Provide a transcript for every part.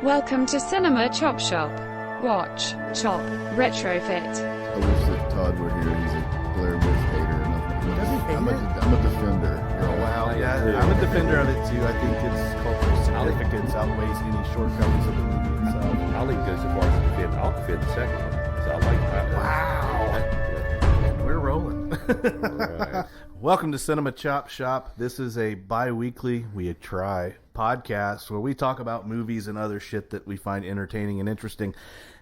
Welcome to Cinema Chop Shop. Watch, chop, retrofit. I wish that Todd were here. He's a Blair Witch hater. I'm a defender. Oh, wow. Yeah, I'm a defender of it too. I think its cultural significance outweighs any shortcomings of the movie itself. I'll even go so far as to defend. I'll defend the second one. So I like that. Wow. We're rolling. Right. Welcome to Cinema Chop Shop. This is a bi-weekly, we try, podcast where we talk about movies and other shit that we find entertaining and interesting.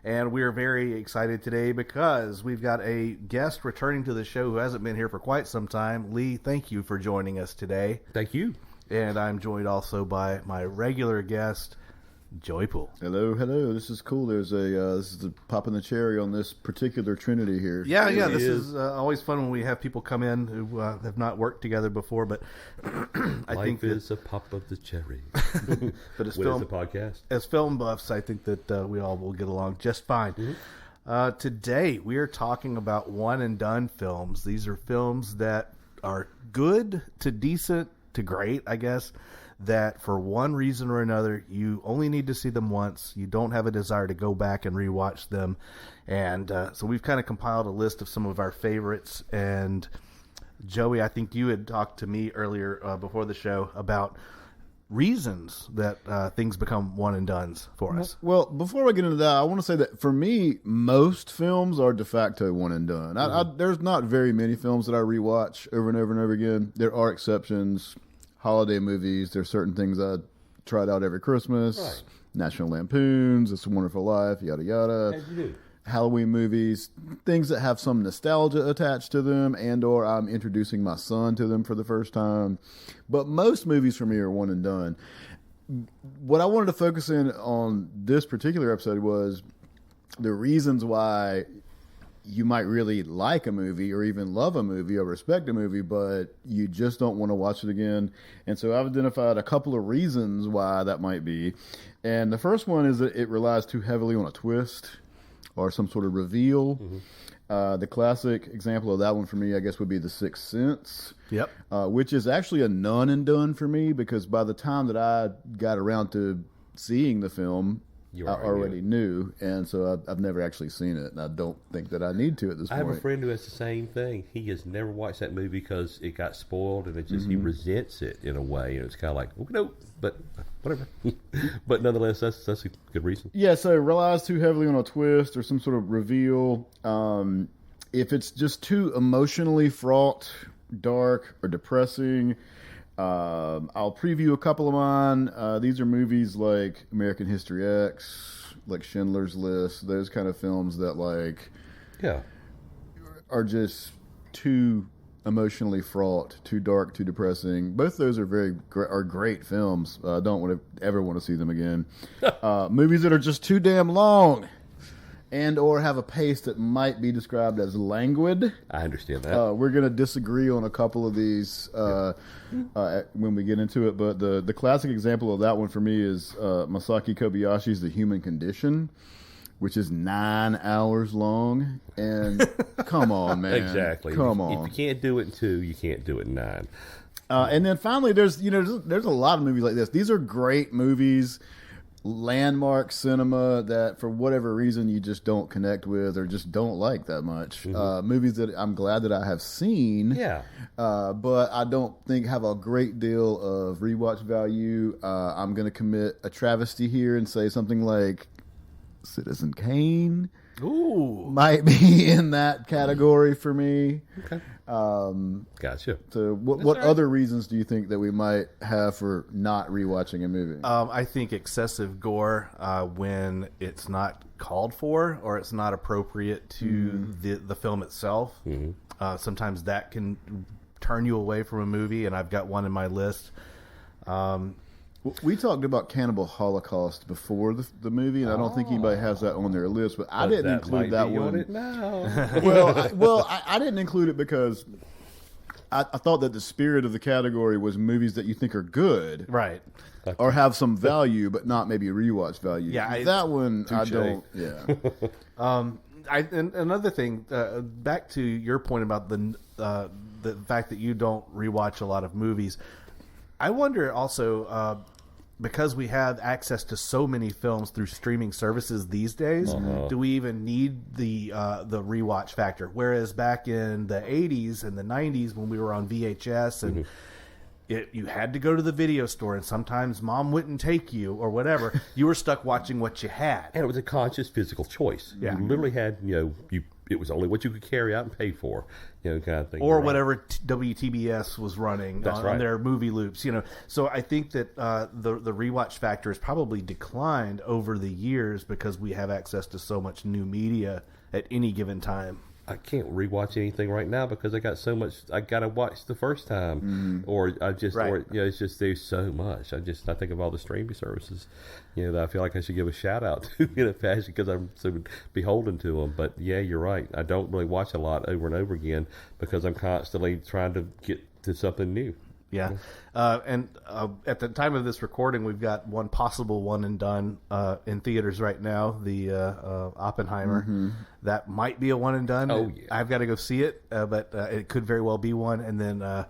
And we are very excited today because we've got a guest returning to the show who hasn't been here for quite some time. Lee, thank you for joining us today. Thank you. And I'm joined also by my regular guest, Joey Poole. Hello. This is cool. There's this is the popping the cherry on this particular trinity here. Yeah. This is always fun when we have people come in who have not worked together before. But I think it's a pop of the cherry. But as What is the podcast? As film buffs, I think that we all will get along just fine. Mm-hmm. Today we are talking about one and done films. These are films that are good to decent to great, I guess, that for one reason or another, you only need to see them once. You don't have a desire to go back and rewatch them. And so we've kind of compiled a list of some of our favorites. And Joey, I think you had talked to me earlier before the show about reasons that things become one and dones for us. Well, before I get into that, I want to say that for me, most films are de facto one and done. Mm-hmm. There's not very many films that I rewatch over and over and over again. There are exceptions. Holiday movies, there's certain things I tried out every Christmas. Right. National Lampoons, It's a Wonderful Life, yada yada. As you do. Halloween movies, things that have some nostalgia attached to them, and or I'm introducing my son to them for the first time. But most movies for me are one and done. What I wanted to focus in on this particular episode was the reasons why you might really like a movie or even love a movie or respect a movie, but you just don't want to watch it again. And so I've identified a couple of reasons why that might be. And the first one is that it relies too heavily on a twist or some sort of reveal. Mm-hmm. The classic example of that one for me, I guess, would be The Sixth Sense. Yep. Which is actually a none and done for me because by the time that I got around to seeing the film, I already knew, and so I've never actually seen it, and I don't think that I need to at this point. I have a friend who has the same thing. He has never watched that movie because it got spoiled, and it just he resents it in a way, and it's kind of like, oh, no, but whatever. But nonetheless, that's a good reason. Yeah, so it relies too heavily on a twist or some sort of reveal. If it's just too emotionally fraught, dark, or depressing, I'll preview a couple of mine. These are movies like American History X, like Schindler's List, those kind of films that are just too emotionally fraught, too dark, too depressing. Both of those are great films. I don't ever want to see them again. Movies that are just too damn long and or have a pace that might be described as languid. I understand that. We're going to disagree on a couple of these when we get into it, but the classic example of that one for me is Masaki Kobayashi's The Human Condition, which is 9 hours long. And come on, man. Exactly. Come on. If you can't do it in 2, you can't do it in 9. And then finally, there's a lot of movies like this. These are great movies, landmark cinema that for whatever reason you just don't connect with or just don't like that much. Movies that I'm glad that I have seen, but I don't think have a great deal of rewatch value. I'm going to commit a travesty here and say something like Citizen Kane. Ooh, might be in that category for me. Okay. Gotcha. So what other reasons do you think that we might have for not rewatching a movie? I think excessive gore when it's not called for or it's not appropriate to the film itself. Mm-hmm. Sometimes that can turn you away from a movie, and I've got one in my list. We talked about Cannibal Holocaust before the movie, and I don't think anybody has that on their list, but I didn't include that one. On it now. I didn't include it because I thought that the spirit of the category was movies that you think are good, right, or have some value, but not maybe rewatch value. Yeah, that one I don't. Yeah. And another thing, back to your point about the fact that you don't rewatch a lot of movies. I wonder also because we have access to so many films through streaming services these days, do we even need the rewatch factor? Whereas back in the 80s and the 90s when we were on VHS and you had to go to the video store, and sometimes mom wouldn't take you or whatever. You were stuck watching what you had. And it was a conscious physical choice. Yeah. You literally had, it was only what you could carry out and pay for, kind of thing. Or whatever WTBS was running on their movie loops, So I think that the rewatch factor has probably declined over the years because we have access to so much new media at any given time. I can't rewatch anything right now because I got so much I got to watch the first time, or I just, it's just there's so much. I think of all the streaming services, that I feel like I should give a shout out to in a fashion because I'm so beholden to them. But yeah, you're right. I don't really watch a lot over and over again because I'm constantly trying to get to something new. Yeah. And at the time of this recording, we've got one possible one and done in theaters right now, the Oppenheimer. That might be a one and done. Oh, yeah. I've got to go see it, but it could very well be one. And then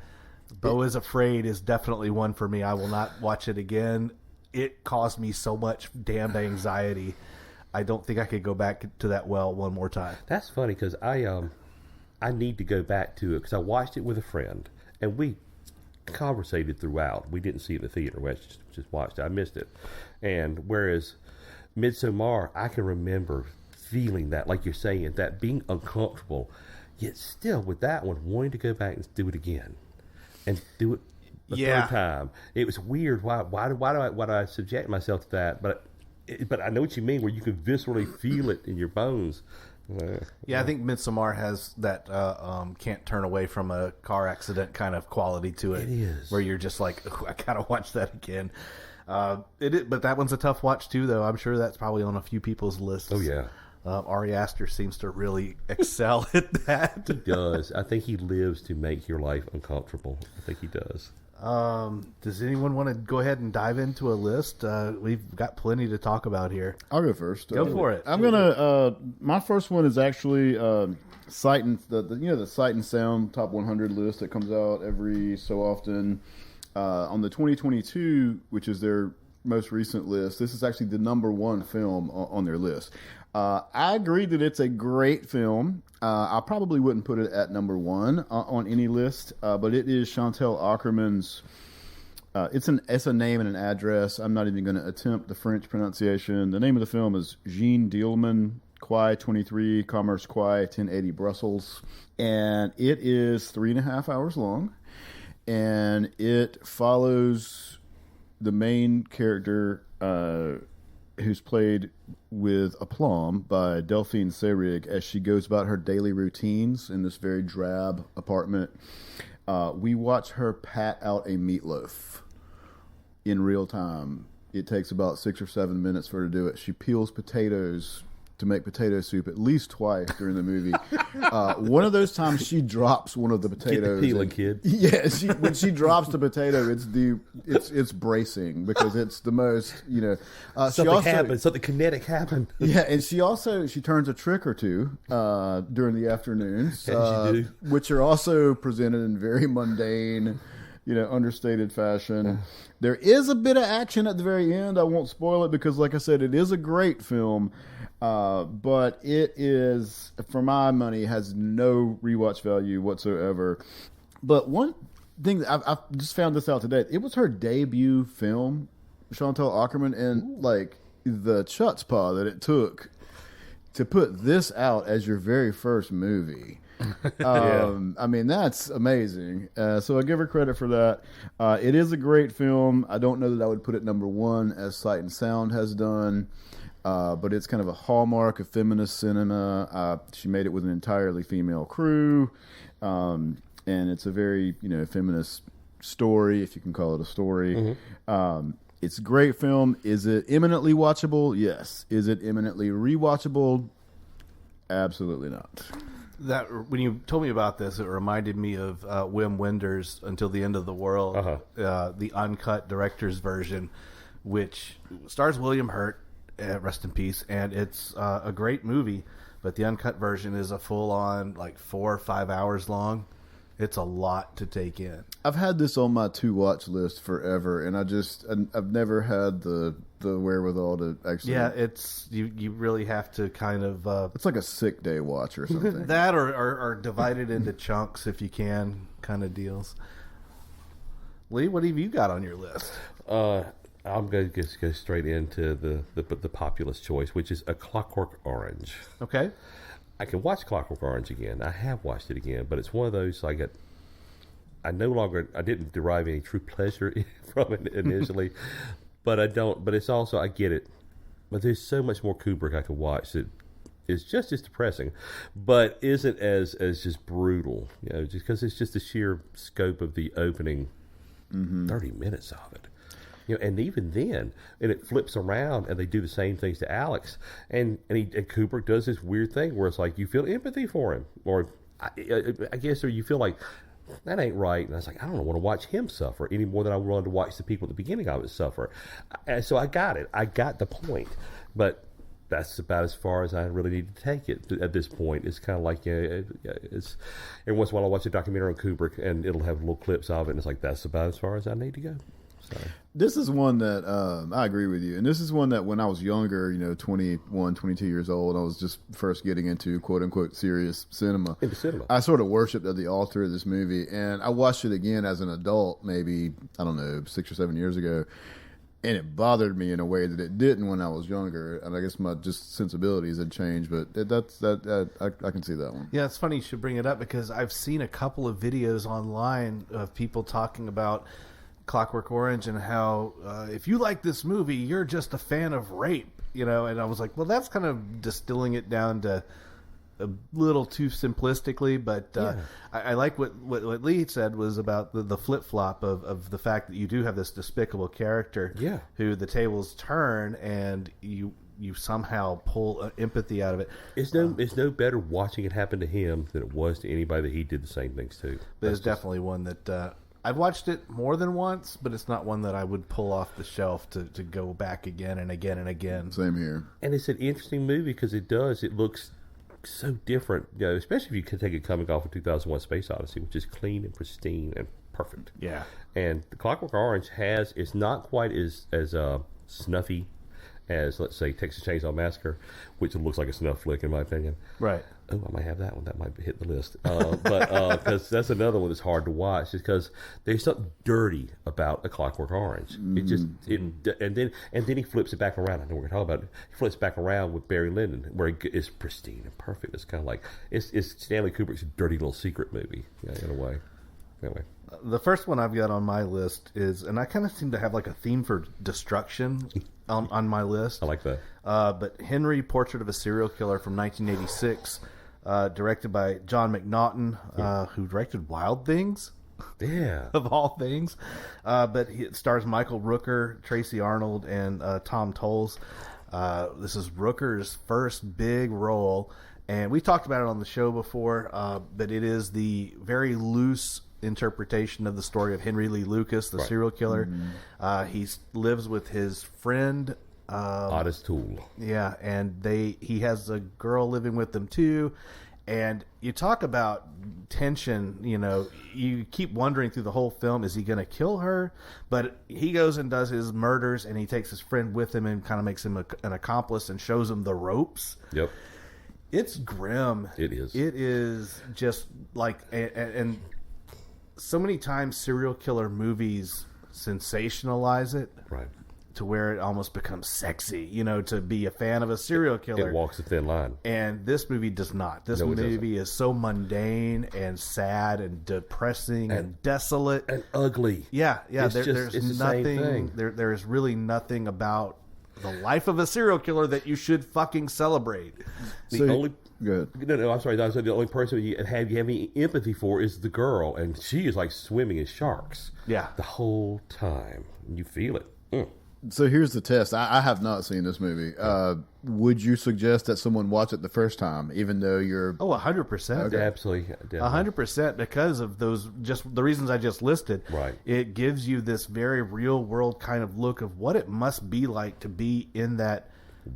Beau is Afraid is definitely one for me. I will not watch it again. It caused me so much damned anxiety. I don't think I could go back to that well one more time. That's funny because I need to go back to it because I watched it with a friend, and we conversated throughout. We didn't see it in the theater. We just watched it. I missed it. And whereas Midsommar, I can remember feeling that, like you're saying, that being uncomfortable, yet still with that one, wanting to go back and do it again and do it the third time. It was weird. Why do I subject myself to that? But I know what you mean, where you can viscerally feel it in your bones. I think Midsommar has that can't turn away from a car accident kind of quality to it. It is. Where you're just like, I gotta watch that again. But that one's a tough watch too, though. I'm sure that's probably on a few people's lists. Oh, yeah. Ari Aster seems to really excel at that. He does. I think he lives to make your life uncomfortable. I think he does. Does anyone want to go ahead and dive into a list? We've got plenty to talk about here. I'll go first. Go for it. I'm gonna. My first one is actually Sight and the Sight and Sound Top 100 list that comes out every so often. On the 2022, which is their most recent list, this is actually the number one film on their list. I agree that it's a great film. I probably wouldn't put it at number one on any list, but it is Chantal Akerman's. It's a name and an address. I'm not even going to attempt the French pronunciation. The name of the film is Jean Dielman, Quai 23, Commerce Quai, 1080 Brussels. And it is 3.5 hours long. And it follows the main character, who's played with aplomb by Delphine Seyrig as she goes about her daily routines in this very drab apartment. We watch her pat out a meatloaf in real time. It takes about 6 or 7 minutes for her to do it. She peels potatoes to make potato soup at least twice during the movie. One of those times she drops one of the potatoes. Get the peeling, kid. Yeah, when she drops the potato, it's bracing because it's the most, something happened. Something kinetic happened. Yeah, and she turns a trick or two during the afternoons, which are also presented in very mundane, understated fashion. There is a bit of action at the very end. I won't spoil it because, like I said, it is a great film. But it is, for my money, has no rewatch value whatsoever. But one thing, I've just found this out today. It was her debut film, Chantal Akerman, and the chutzpah that it took to put this out as your very first movie. I mean, that's amazing. So I give her credit for that. It is a great film. I don't know that I would put it number one as Sight and Sound has done. But it's kind of a hallmark of feminist cinema. She made it with an entirely female crew. And it's a very, feminist story, if you can call it a story. It's a great film. Is it eminently watchable? Yes. Is it eminently rewatchable? Absolutely not. That when you told me about this, it reminded me of Wim Wenders' Until the End of the World, the uncut director's version, which stars William Hurt, rest in peace, and it's a great movie. But the uncut version is a full-on 4 or 5 hours long, It's a lot to take in. I've had this on my to watch list forever, and I've never had the wherewithal to actually. Yeah, it's you really have to kind of. It's like a sick day watch or something. That or divide it into chunks if you can, kind of deals. Lee, what have you got on your list? I'm going to go straight into the populist choice, which is A Clockwork Orange. Okay. I can watch Clockwork Orange again. I have watched it again, but it's one of those I didn't derive any true pleasure from it initially, but it's also, I get it. But there's so much more Kubrick I could watch that is just as depressing, but isn't as just brutal, just because it's just the sheer scope of the opening 30 minutes of it. And even then, and it flips around, and they do the same things to Alex, and Kubrick does this weird thing where it's like you feel empathy for him, or I guess, or you feel like that ain't right, and I was like, I don't want to watch him suffer any more than I wanted to watch the people at the beginning of it suffer. And so I got it, I got the point, but that's about as far as I really need to take it at this point. It's kind of like it's every once in a while I watch a documentary on Kubrick, and it'll have little clips of it, and it's like that's about as far as I need to go. So. This is one that I agree with you. And this is one that when I was younger, 21, 22 years old, I was just first getting into quote unquote serious cinema. Into cinema. I sort of worshipped at the altar of this movie. And I watched it again as an adult, maybe, 6 or 7 years ago. And it bothered me in a way that it didn't when I was younger. And I guess my just sensibilities had changed. But I can see that one. Yeah, it's funny you should bring it up because I've seen a couple of videos online of people talking about Clockwork Orange and how if you like this movie, you're just a fan of rape, and I was like, well, that's kind of distilling it down to a little too simplistically, but I like what Lee said was about the flip-flop of the fact that you do have this despicable character who the tables turn and you somehow pull empathy out of it. It's no better watching it happen to him than it was to anybody that he did the same things to. There's definitely one that I've watched it more than once, but it's not one that I would pull off the shelf to go back again and again and again. Same here. And it's an interesting movie because it looks so different, especially if you can take it coming off of 2001 Space Odyssey, which is clean and pristine and perfect. Yeah. And the Clockwork Orange it's not quite as snuffy as, let's say, Texas Chainsaw Massacre, which looks like a snuff flick in my opinion. Right. Oh, I might have that one. That might hit the list. But because that's another one that's hard to watch, is because there's something dirty about A Clockwork Orange. It just and then he flips it back around. I know we're talking about it. He flips it back around with Barry Lyndon, where it's pristine and perfect. It's kind of like it's Stanley Kubrick's dirty little secret movie, in a way. Anyway. The first one I've got on my list is, and I kind of seem to have like a theme for destruction on my list. I like that. But Henry, Portrait of a Serial Killer from 1986, directed by John McNaughton, who directed Wild Things. Yeah. Of all things. But it stars Michael Rooker, Tracy Arnold, and Tom Tolles. This is Rooker's first big role. And we talked about it on the show before, but it is the very loose interpretation of the story of Henry Lee Lucas, the serial killer. He lives with his friend Otis Toole. Yeah, and he has a girl living with them too. And you talk about tension, you keep wondering through the whole film, is he going to kill her? But he goes and does his murders, and he takes his friend with him and kind of makes him an accomplice and shows him the ropes. Yep. It's grim. It is. It is just like, and so many times serial killer movies sensationalize it. Right. To where it almost becomes sexy, to be a fan of a serial killer. It walks a thin line. And this movie does not. This movie is so mundane and sad and depressing and desolate. And ugly. Yeah. It's There's nothing. There is really nothing about the life of a serial killer that you should fucking celebrate. Good. No, I'm sorry. That's the only person you have any empathy for is the girl, and she is like swimming in sharks. Yeah. The whole time. You feel it. So here's the test. I have not seen this movie. Would you suggest that someone watch it the first time, even though you're... Oh, 100%. Okay. Absolutely. 100% because of just the reasons I just listed. Right. It gives you this very real world kind of look of what it must be like to be in that...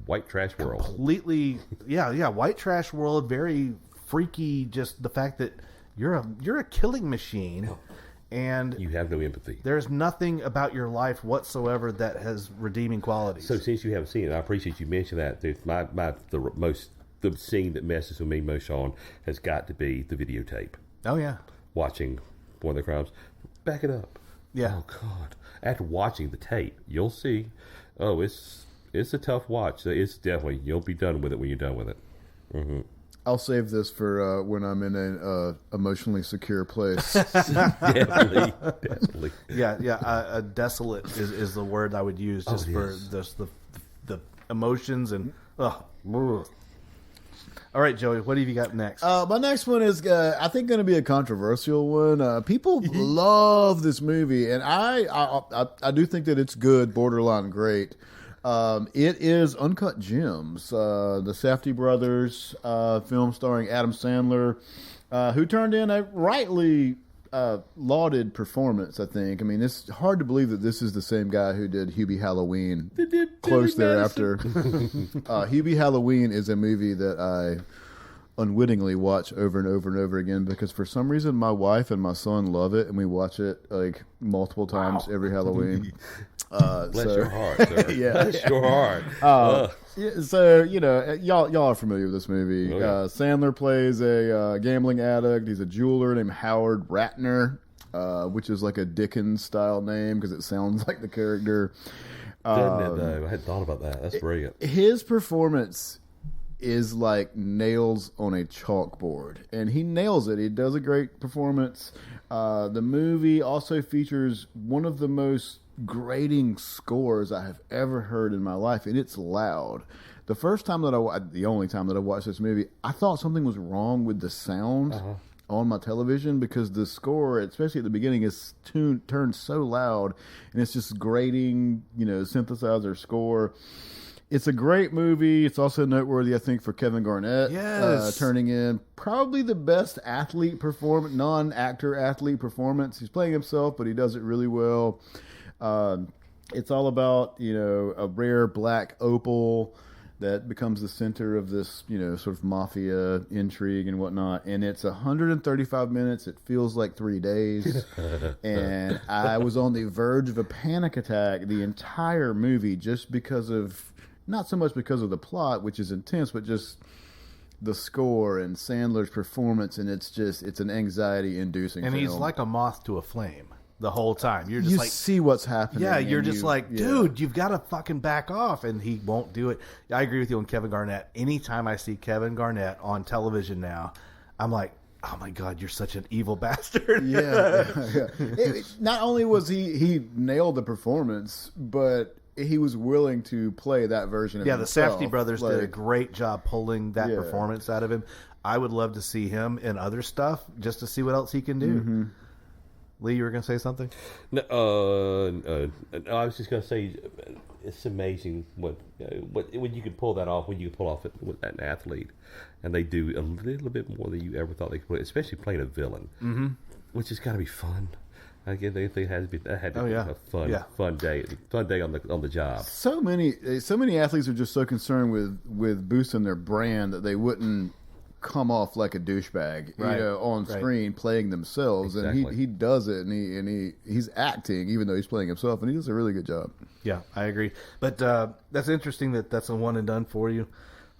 white trash world. Completely, white trash world, very freaky, just the fact that you're a killing machine, and You have no empathy. there's nothing about your life whatsoever that has redeeming qualities. So since you haven't seen it, I appreciate you mentioned that. The scene that messes with me most, Sean, has got to be the videotape. Oh yeah, Watching one of the crimes. Back it up. yeah. Oh God! After watching the tape, you'll see. Oh, it's a tough watch. It's definitely you'll be done with it when you're done with it. Mm-hmm. I'll save this for when I'm in an emotionally secure place. Definitely. Yeah. Desolate is the word I would use just for the emotions and. All right, Joey, what have you got next? My next one is, I think, going to be a controversial one. People love this movie, and I do think that it's good, borderline great. It is Uncut Gems, the Safdie brothers film starring Adam Sandler, who turned in a rightly lauded performance, I think. I mean, it's hard to believe that this is the same guy who did Hubie Halloween close thereafter. Hubie Halloween is a movie that I unwittingly watch over and over and over again because for some reason my wife and my son love it, and we watch it like multiple times every Halloween. Bless your heart, sir. Yeah. Bless your heart. Yeah, so y'all are familiar with this movie. Oh, yeah. Sandler plays a gambling addict. He's a jeweler named Howard Ratner, which is like a Dickens style name because it sounds like the character. Doesn't it, though? I hadn't thought about that. That's brilliant. His performance is like nails on a chalkboard, and he nails it. He does a great performance. The movie also features one of the most grating scores I have ever heard in my life, and it's loud. The only time that I watched this movie, I thought something was wrong with the sound on my television because the score, especially at the beginning, is turned so loud, and it's just grating, synthesizer score. It's a great movie. It's also noteworthy, I think, for Kevin Garnett. Yes. Turning in probably the best non-actor athlete performance. He's playing himself, but he does it really well. It's all about, a rare black opal that becomes the center of this, sort of mafia intrigue and whatnot. And it's 135 minutes. It feels like 3 days. And I was on the verge of a panic attack the entire movie just because of, not so much because of the plot, which is intense, but just the score and Sandler's performance. And it's an anxiety-inducing film. And he's like a moth to a flame the whole time. You're just you like, see what's happening. yeah, you're just like, yeah. dude, you've got to fucking back off, and he won't do it. I agree with you on Kevin Garnett. Anytime I see Kevin Garnett on television now, I'm like, oh my God, you're such an evil bastard. Yeah. Not only was he nailed the performance, but he was willing to play that version of himself. The Safdie brothers did a great job pulling that performance out of him. I would love to see him in other stuff just to see what else he can do. Mm-hmm. Lee, you were going to say something? No, I was just going to say it's amazing when you can pull that off, when you can pull off it with an athlete, and they do a little bit more than you ever thought they could, especially playing a villain, which has got to be fun. Again, they had to be a fun day on the job. So many athletes are just so concerned with boosting their brand that they wouldn't come off like a douchebag, on screen playing themselves. Exactly. And he does it, and he's acting even though he's playing himself, and he does a really good job. Yeah, I agree. But that's interesting that's a one and done for you.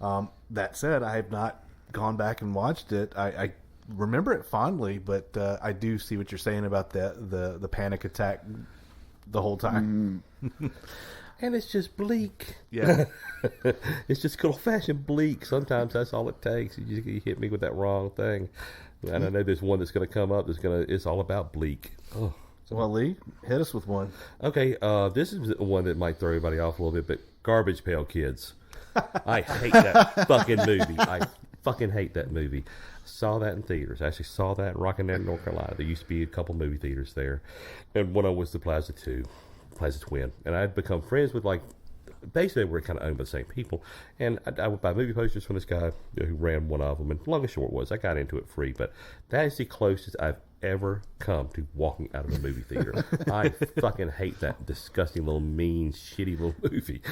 That said, I have not gone back and watched it. I remember it fondly, but I do see what you're saying about the panic attack the whole time. Mm-hmm. And it's just bleak. Yeah. It's just good old-fashioned bleak. Sometimes that's all it takes. You hit me with that wrong thing. And I know there's one that's going to come up it's all about bleak. Oh. Well, Lee, hit us with one. Okay, this is one that might throw everybody off a little bit, but Garbage Pail Kids. I hate that fucking movie. I fucking hate that movie. Saw that in theaters. I actually saw that in Rockingham, North Carolina. There used to be a couple movie theaters there. And one of them was the Plaza Twin. And I'd become friends with, basically we're kind of owned by the same people. And I would buy movie posters from this guy who ran one of them. And long and short was, I got into it free. But that is the closest I've ever come to walking out of a movie theater. I fucking hate that disgusting little mean, shitty little movie.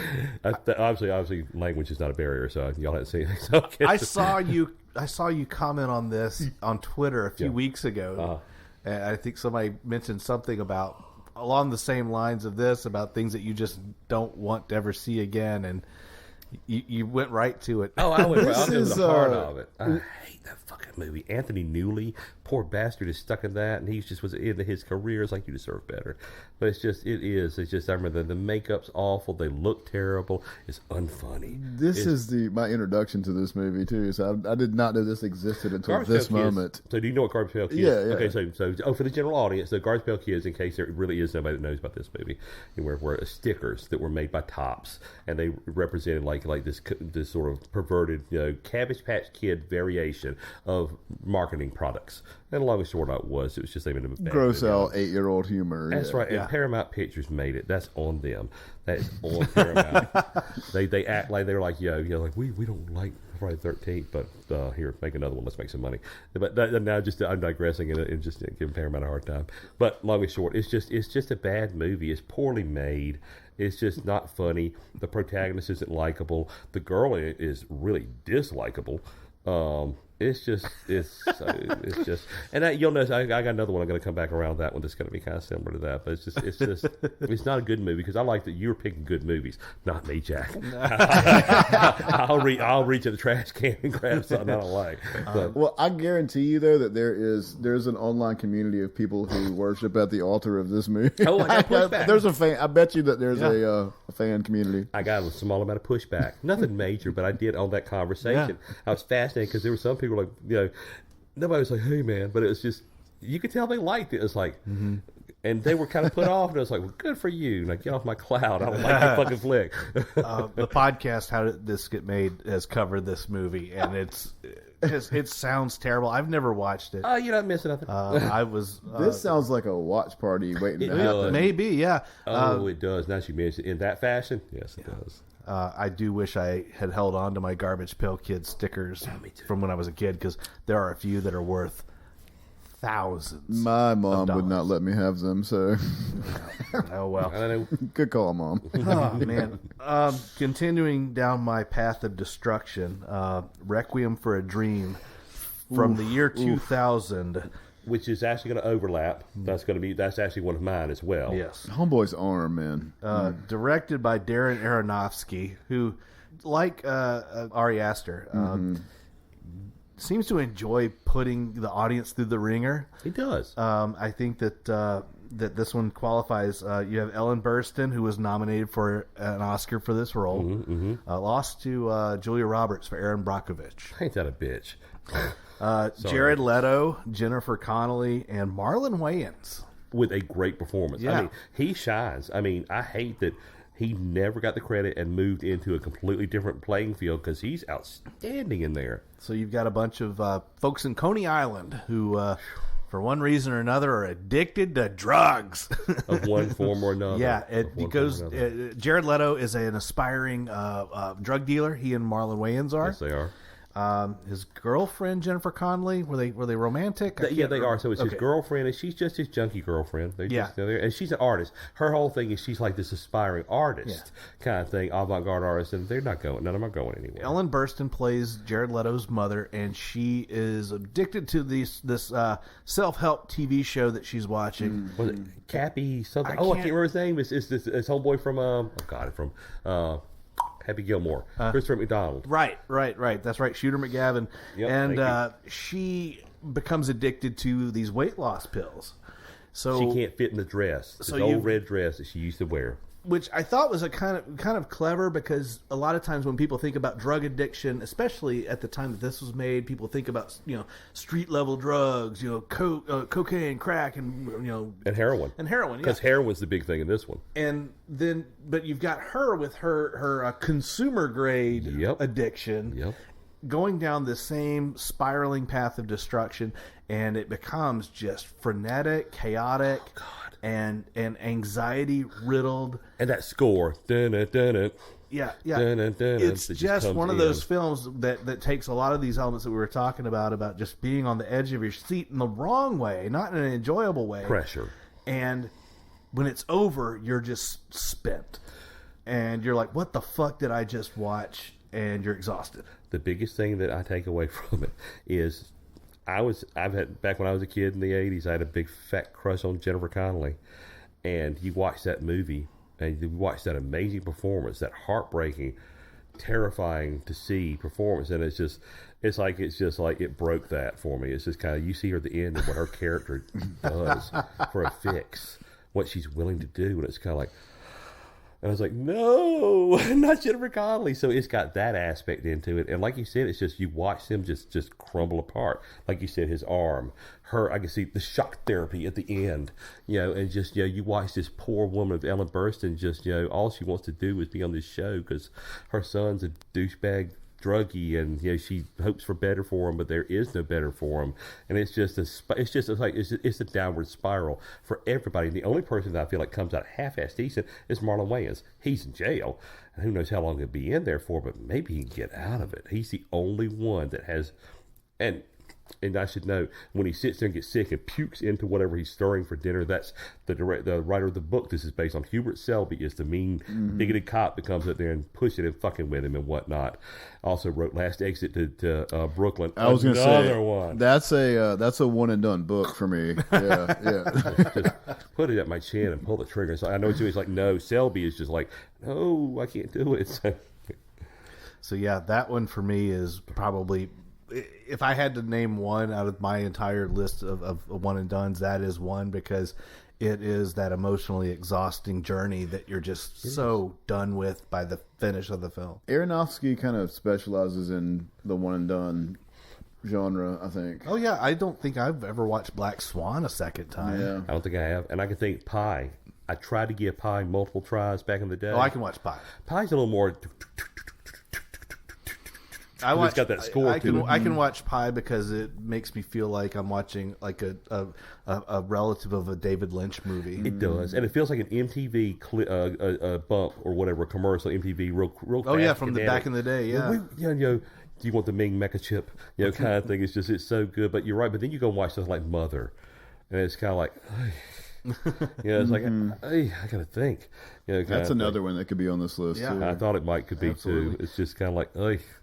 Obviously, language is not a barrier, so y'all haven't seen it. So I saw you I saw you comment on this on Twitter a few weeks ago, and I think somebody mentioned something about along the same lines of this about things that you just don't want to ever see again, and you went right to it. Oh, I went right to is, the heart of it. I hate that fucking movie. Anthony Newley, poor bastard, is stuck in that, and he just was into his career. It's like, you deserve better. But it's just, I remember the makeup's awful. They look terrible. It's unfunny. This is my introduction to this movie too. So I did not know this existed until Garbage this Pail Kids. moment. So do you know what Garbage Pail Kids? Yeah. Okay, so for the general audience, the Garbage Pail Kids, in case there really is nobody that knows about this movie, were stickers that were made by Topps, and they represented like this sort of perverted, Cabbage Patch Kid variation of marketing products. And long and short of it was just they made a bad Gross movie. out 8-year-old humor. That's right. And Paramount Pictures made it. That's on them. That's on Paramount. They act like they're like, like we don't like Friday the 13th, but here, make another one. Let's make some money. But now I'm digressing and just giving Paramount a hard time. But long and short, it's just a bad movie. It's poorly made. It's just not funny. The protagonist isn't likable. The girl is really dislikable. It's just, and you'll notice I got another one. I'm going to come back around that one. That's going to be kind of similar to that, but it's not a good movie because I like that you're picking good movies, not me, Jack. I'll reach in the trash can and grab something I don't like. Well, I guarantee you though that there's an online community of people who worship at the altar of this movie. Oh, I got pushback. There's a fan. I bet you that there's a fan community. I got a small amount of pushback, nothing major, but I did on that conversation. I was fascinated because there were some people like, nobody was like, hey man, but it was just, you could tell they liked it. It was like, and they were kind of put off, and I was like, well, good for you. Like, get off my cloud. I don't like your fucking flick. The podcast, How Did This Get Made, has covered this movie, and it sounds terrible. I've never watched it. Oh, you're not missing nothing. I was. This sounds like a watch party waiting to happen. Maybe, yeah. It does. Now you mentioned it in that fashion. Yes, it does. I do wish I had held on to my Garbage Pail Kid stickers from when I was a kid, because there are a few that are worth thousands. My mom would not let me have them, so Oh well. I don't know. good call, Mom. Oh man. Continuing down my path of destruction, Requiem for a Dream from the year 2000. Which is actually going to overlap. That's actually one of mine as well. Yes. Homeboy's arm, man. Directed by Darren Aronofsky, who, like Ari Aster, seems to enjoy putting the audience through the ringer. He does. I think that that this one qualifies. You have Ellen Burstyn, who was nominated for an Oscar for this role, lost to Julia Roberts for Erin Brockovich. Ain't that a bitch? Jared Leto, Jennifer Connelly, and Marlon Wayans. With a great performance. Yeah. I mean, he shines. I mean, I hate that he never got the credit and moved into a completely different playing field because he's outstanding in there. So you've got a bunch of folks in Coney Island who, for one reason or another, are addicted to drugs. Of one form or another. Yeah, because Jared Leto is an aspiring drug dealer. He and Marlon Wayans are. Yes, they are. His girlfriend Jennifer Connelly, were they romantic? Yeah, they are. So it's his girlfriend, and she's just his junkie girlfriend. And she's an artist. Her whole thing is she's like this aspiring artist kind of thing, avant-garde artist, and they're not going. None of them are going anywhere. Ellen Burstyn plays Jared Leto's mother, and she is addicted to this self-help TV show that she's watching. Was it Cappy something? I can't remember his name. It's this homeboy from Happy Gilmore, Christopher McDonald. Right. That's right, Shooter McGavin. Yep, and she becomes addicted to these weight loss pills. So she can't fit in the dress, the old red dress that she used to wear. Which I thought was a kind of clever, because a lot of times when people think about drug addiction, especially at the time that this was made, people think about street level drugs, cocaine, crack, and heroin. Because heroin's the big thing in this one. And then, but you've got her with her consumer grade addiction, going down the same spiraling path of destruction, and it becomes just frenetic, chaotic. And anxiety riddled, and that score, it's just one of those films that takes a lot of these elements that we were talking about just being on the edge of your seat in the wrong way, not in an enjoyable way. Pressure, and when it's over, you're just spent, and you're like, "What the fuck did I just watch?" and you're exhausted. The biggest thing that I take away from it is I've had, back when I was a kid in the 80s, I had a big fat crush on Jennifer Connelly. And you watch that movie and you watch that amazing performance, that heartbreaking, terrifying to see performance. And it's just like it broke that for me. It's just kind of, you see her at the end of what her character does for a fix, what she's willing to do. And it's kind of like, and I was like, no, not Jennifer Connelly. So it's got that aspect into it. And like you said, it's just, you watch them just crumble apart. Like you said, his arm, I can see the shock therapy at the end, and just, you watch this poor woman of Ellen Burstyn, just, all she wants to do is be on this show because her son's a douchebag druggie, and she hopes for better for him, but there is no better for him, and it's a downward spiral for everybody. And the only person that I feel like comes out half-assed decent is Marlon Wayans. He's in jail, and who knows how long he'll be in there for, but maybe he can get out of it. He's the only one that has, and I should know, when he sits there and gets sick and pukes into whatever he's stirring for dinner, that's the writer of the book this is based on. Hubert Selby is the mean, bigoted cop that comes up there and pushes and fucking with him and whatnot. Also wrote Last Exit to Brooklyn. I was going to say, one. That's a one and done book for me. Yeah. Just put it at my chin and pull the trigger. So I know he's like, no. Selby is just like, no, I can't do it. So yeah, that one for me is probably, if I had to name one out of my entire list of one and dones, that is one, because it is that emotionally exhausting journey that you're just so done with by the finish of the film. Aronofsky kind of specializes in the one and done genre, I think. Oh yeah, I don't think I've ever watched Black Swan a second time. Yeah. I don't think I have. And I can think Pi. I tried to give Pi multiple tries back in the day. Oh, I can watch Pi. Pi's a little more... It's got that score to it. I can watch Pi because it makes me feel like I'm watching like a relative of a David Lynch movie. It does, and it feels like an MTV bump or whatever, commercial MTV real fast. Oh yeah, from the back in the day, yeah. Do you want the Ming Mecha chip? Kind of thing. It's so good. But you're right. But then you go and watch stuff like Mother, and it's kind of like, it's like, I gotta think. That's another one that could be on this list. Yeah. Too. I thought it could be too. It's just kind of like,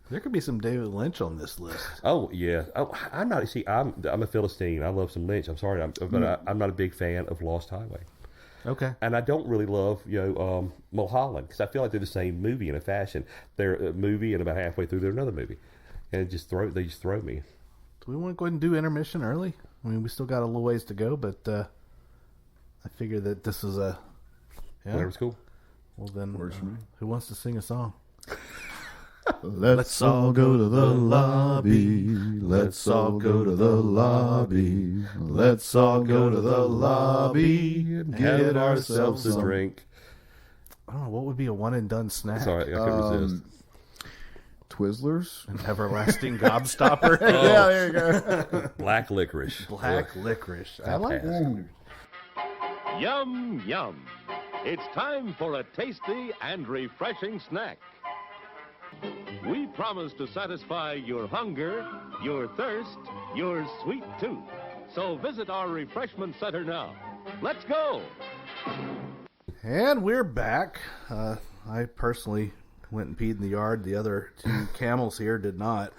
There could be some David Lynch on this list. Oh yeah. Oh, I'm not. See, I'm a Philistine. I love some Lynch. I'm sorry, but I'm not a big fan of Lost Highway. Okay. And I don't really love Mulholland, because I feel like they're the same movie in a fashion. They're a movie, and about halfway through they're another movie, and they just throw me. Do we want to go ahead and do intermission early? I mean, we still got a little ways to go, but I figure that this is a Whatever's cool. Well then, Works for me. Who wants to sing a song? Let's all go to the lobby. Let's all go to the lobby. Let's all go to the lobby and get ourselves a some drink. I don't know, what would be a one and done snack? Sorry, I couldn't resist. Twizzlers. An everlasting gobstopper. Yeah, there you go. Black licorice. Black licorice. I like that. Yum, yum. It's time for a tasty and refreshing snack. We promise to satisfy your hunger, your thirst, your sweet tooth. So visit our refreshment center now. Let's go. And we're back. I personally went and peed in the yard. The other two camels here did not.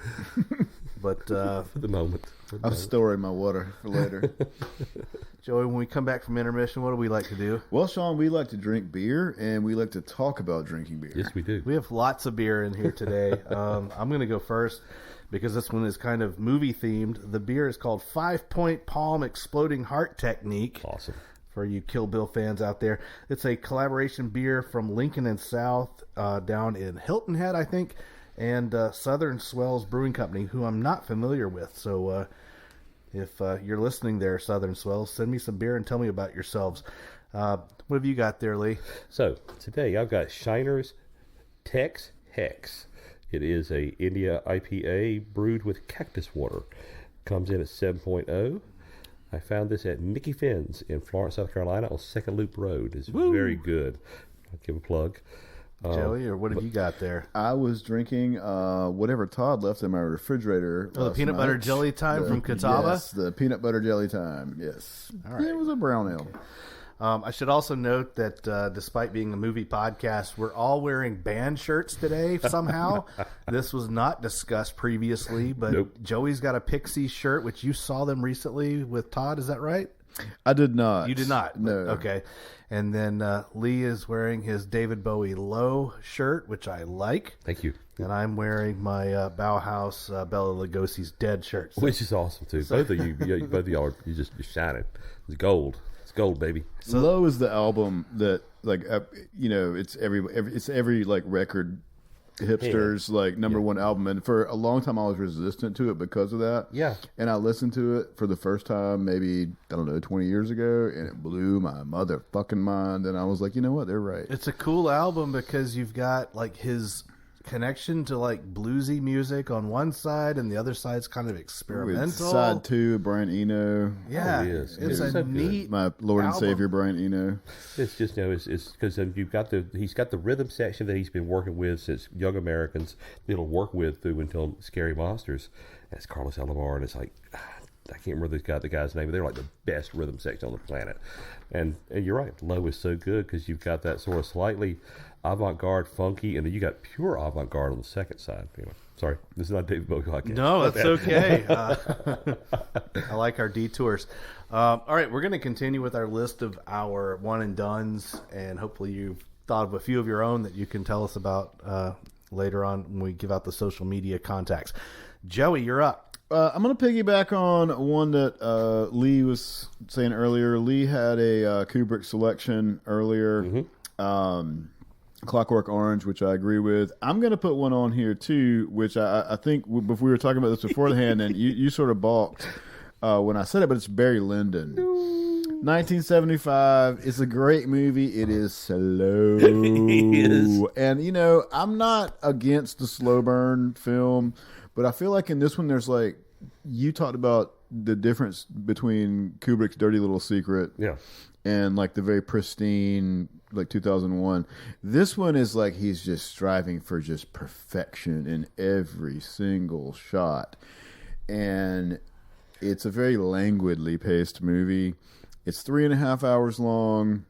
But For the moment. I'm storing my water for later. Joey, when we come back from intermission, what do we like to do? Well, Sean, we like to drink beer, and we like to talk about drinking beer. Yes, we do. We have lots of beer in here today. I'm going to go first because this one is kind of movie themed. The beer is called 5 Point Palm Exploding Heart Technique. Awesome. For you Kill Bill fans out there. It's a collaboration beer from Lincoln and South down in Hilton Head, I think, and Southern Swells Brewing Company, who I'm not familiar with. So if you're listening there, Southern Swells, send me some beer and tell me about yourselves. What have you got there, Lee? So, today I've got Shiner's Tex Hex. It is a India IPA brewed with cactus water. Comes in at 7.0. I found this at Nicky Finn's in Florence, South Carolina on Second Loop Road. It's very good. I'll give a plug. Joey, or what have you got there? I was drinking whatever Todd left in my refrigerator. Oh, the peanut butter jelly time from Catawba? Yes, the peanut butter jelly time. Yes. All right. It was a brown ale. I should also note that despite being a movie podcast, we're all wearing band shirts today somehow. This was not discussed previously, but Nope. Joey's got a Pixie shirt, which you saw them recently with Todd. Is that right? I did not. You did not? No. Okay. And then Lee is wearing his David Bowie Low shirt, which I like. Thank you. And I'm wearing my Bauhaus Bela Lugosi's Dead shirt. So, Which is awesome too. Both of you, both of y'all are you're shining. It's gold. It's gold, baby. Low is the album that, like, it's every like record hipsters like number one album, and for a long time I was resistant to it because of that. Yeah. And I listened to it for the first time maybe 20 years ago, and it blew my motherfucking mind. And I was like, you know what, they're right. it's a cool album because you've got like his connection to like bluesy music on one side, and the other side's kind of experimental. It's side 2, Brian Eno. Yeah, Oh, it is. it's It a is so neat good. My Lord and album. Savior Brian Eno. It's just it's because you've got he's got the rhythm section that he's been working with since Young Americans. It'll work with through until Scary Monsters. That's Carlos Alomar, and it's like I can't remember the guy's name, but they're like the best rhythm section on the planet. And you're right, Low is so good because you've got that sort of slightly avant-garde, funky, and then you got pure avant-garde on the second side. Anyway, sorry, this is not David Bowie podcast. No, that's okay. I like our detours. All right, we're going to continue with our list of our one and dones, and hopefully you've thought of a few of your own that you can tell us about later on when we give out the social media contacts. Joey, you're up. I'm going to piggyback on one that Lee was saying earlier. Lee had a Kubrick selection earlier. Clockwork Orange, which I agree with. I'm going to put one on here too, which I think if we were talking about this beforehand, and you sort of balked when I said it, but it's Barry Lyndon. 1975. It's a great movie. It is slow. It is. And, I'm not against the slow burn film, but I feel like in this one there's like, you talked about the difference between Kubrick's Dirty Little Secret Yeah. and like the very pristine like 2001. This one is like he's just striving for just perfection in every single shot, and it's a very languidly paced movie. It's 3.5 hours long.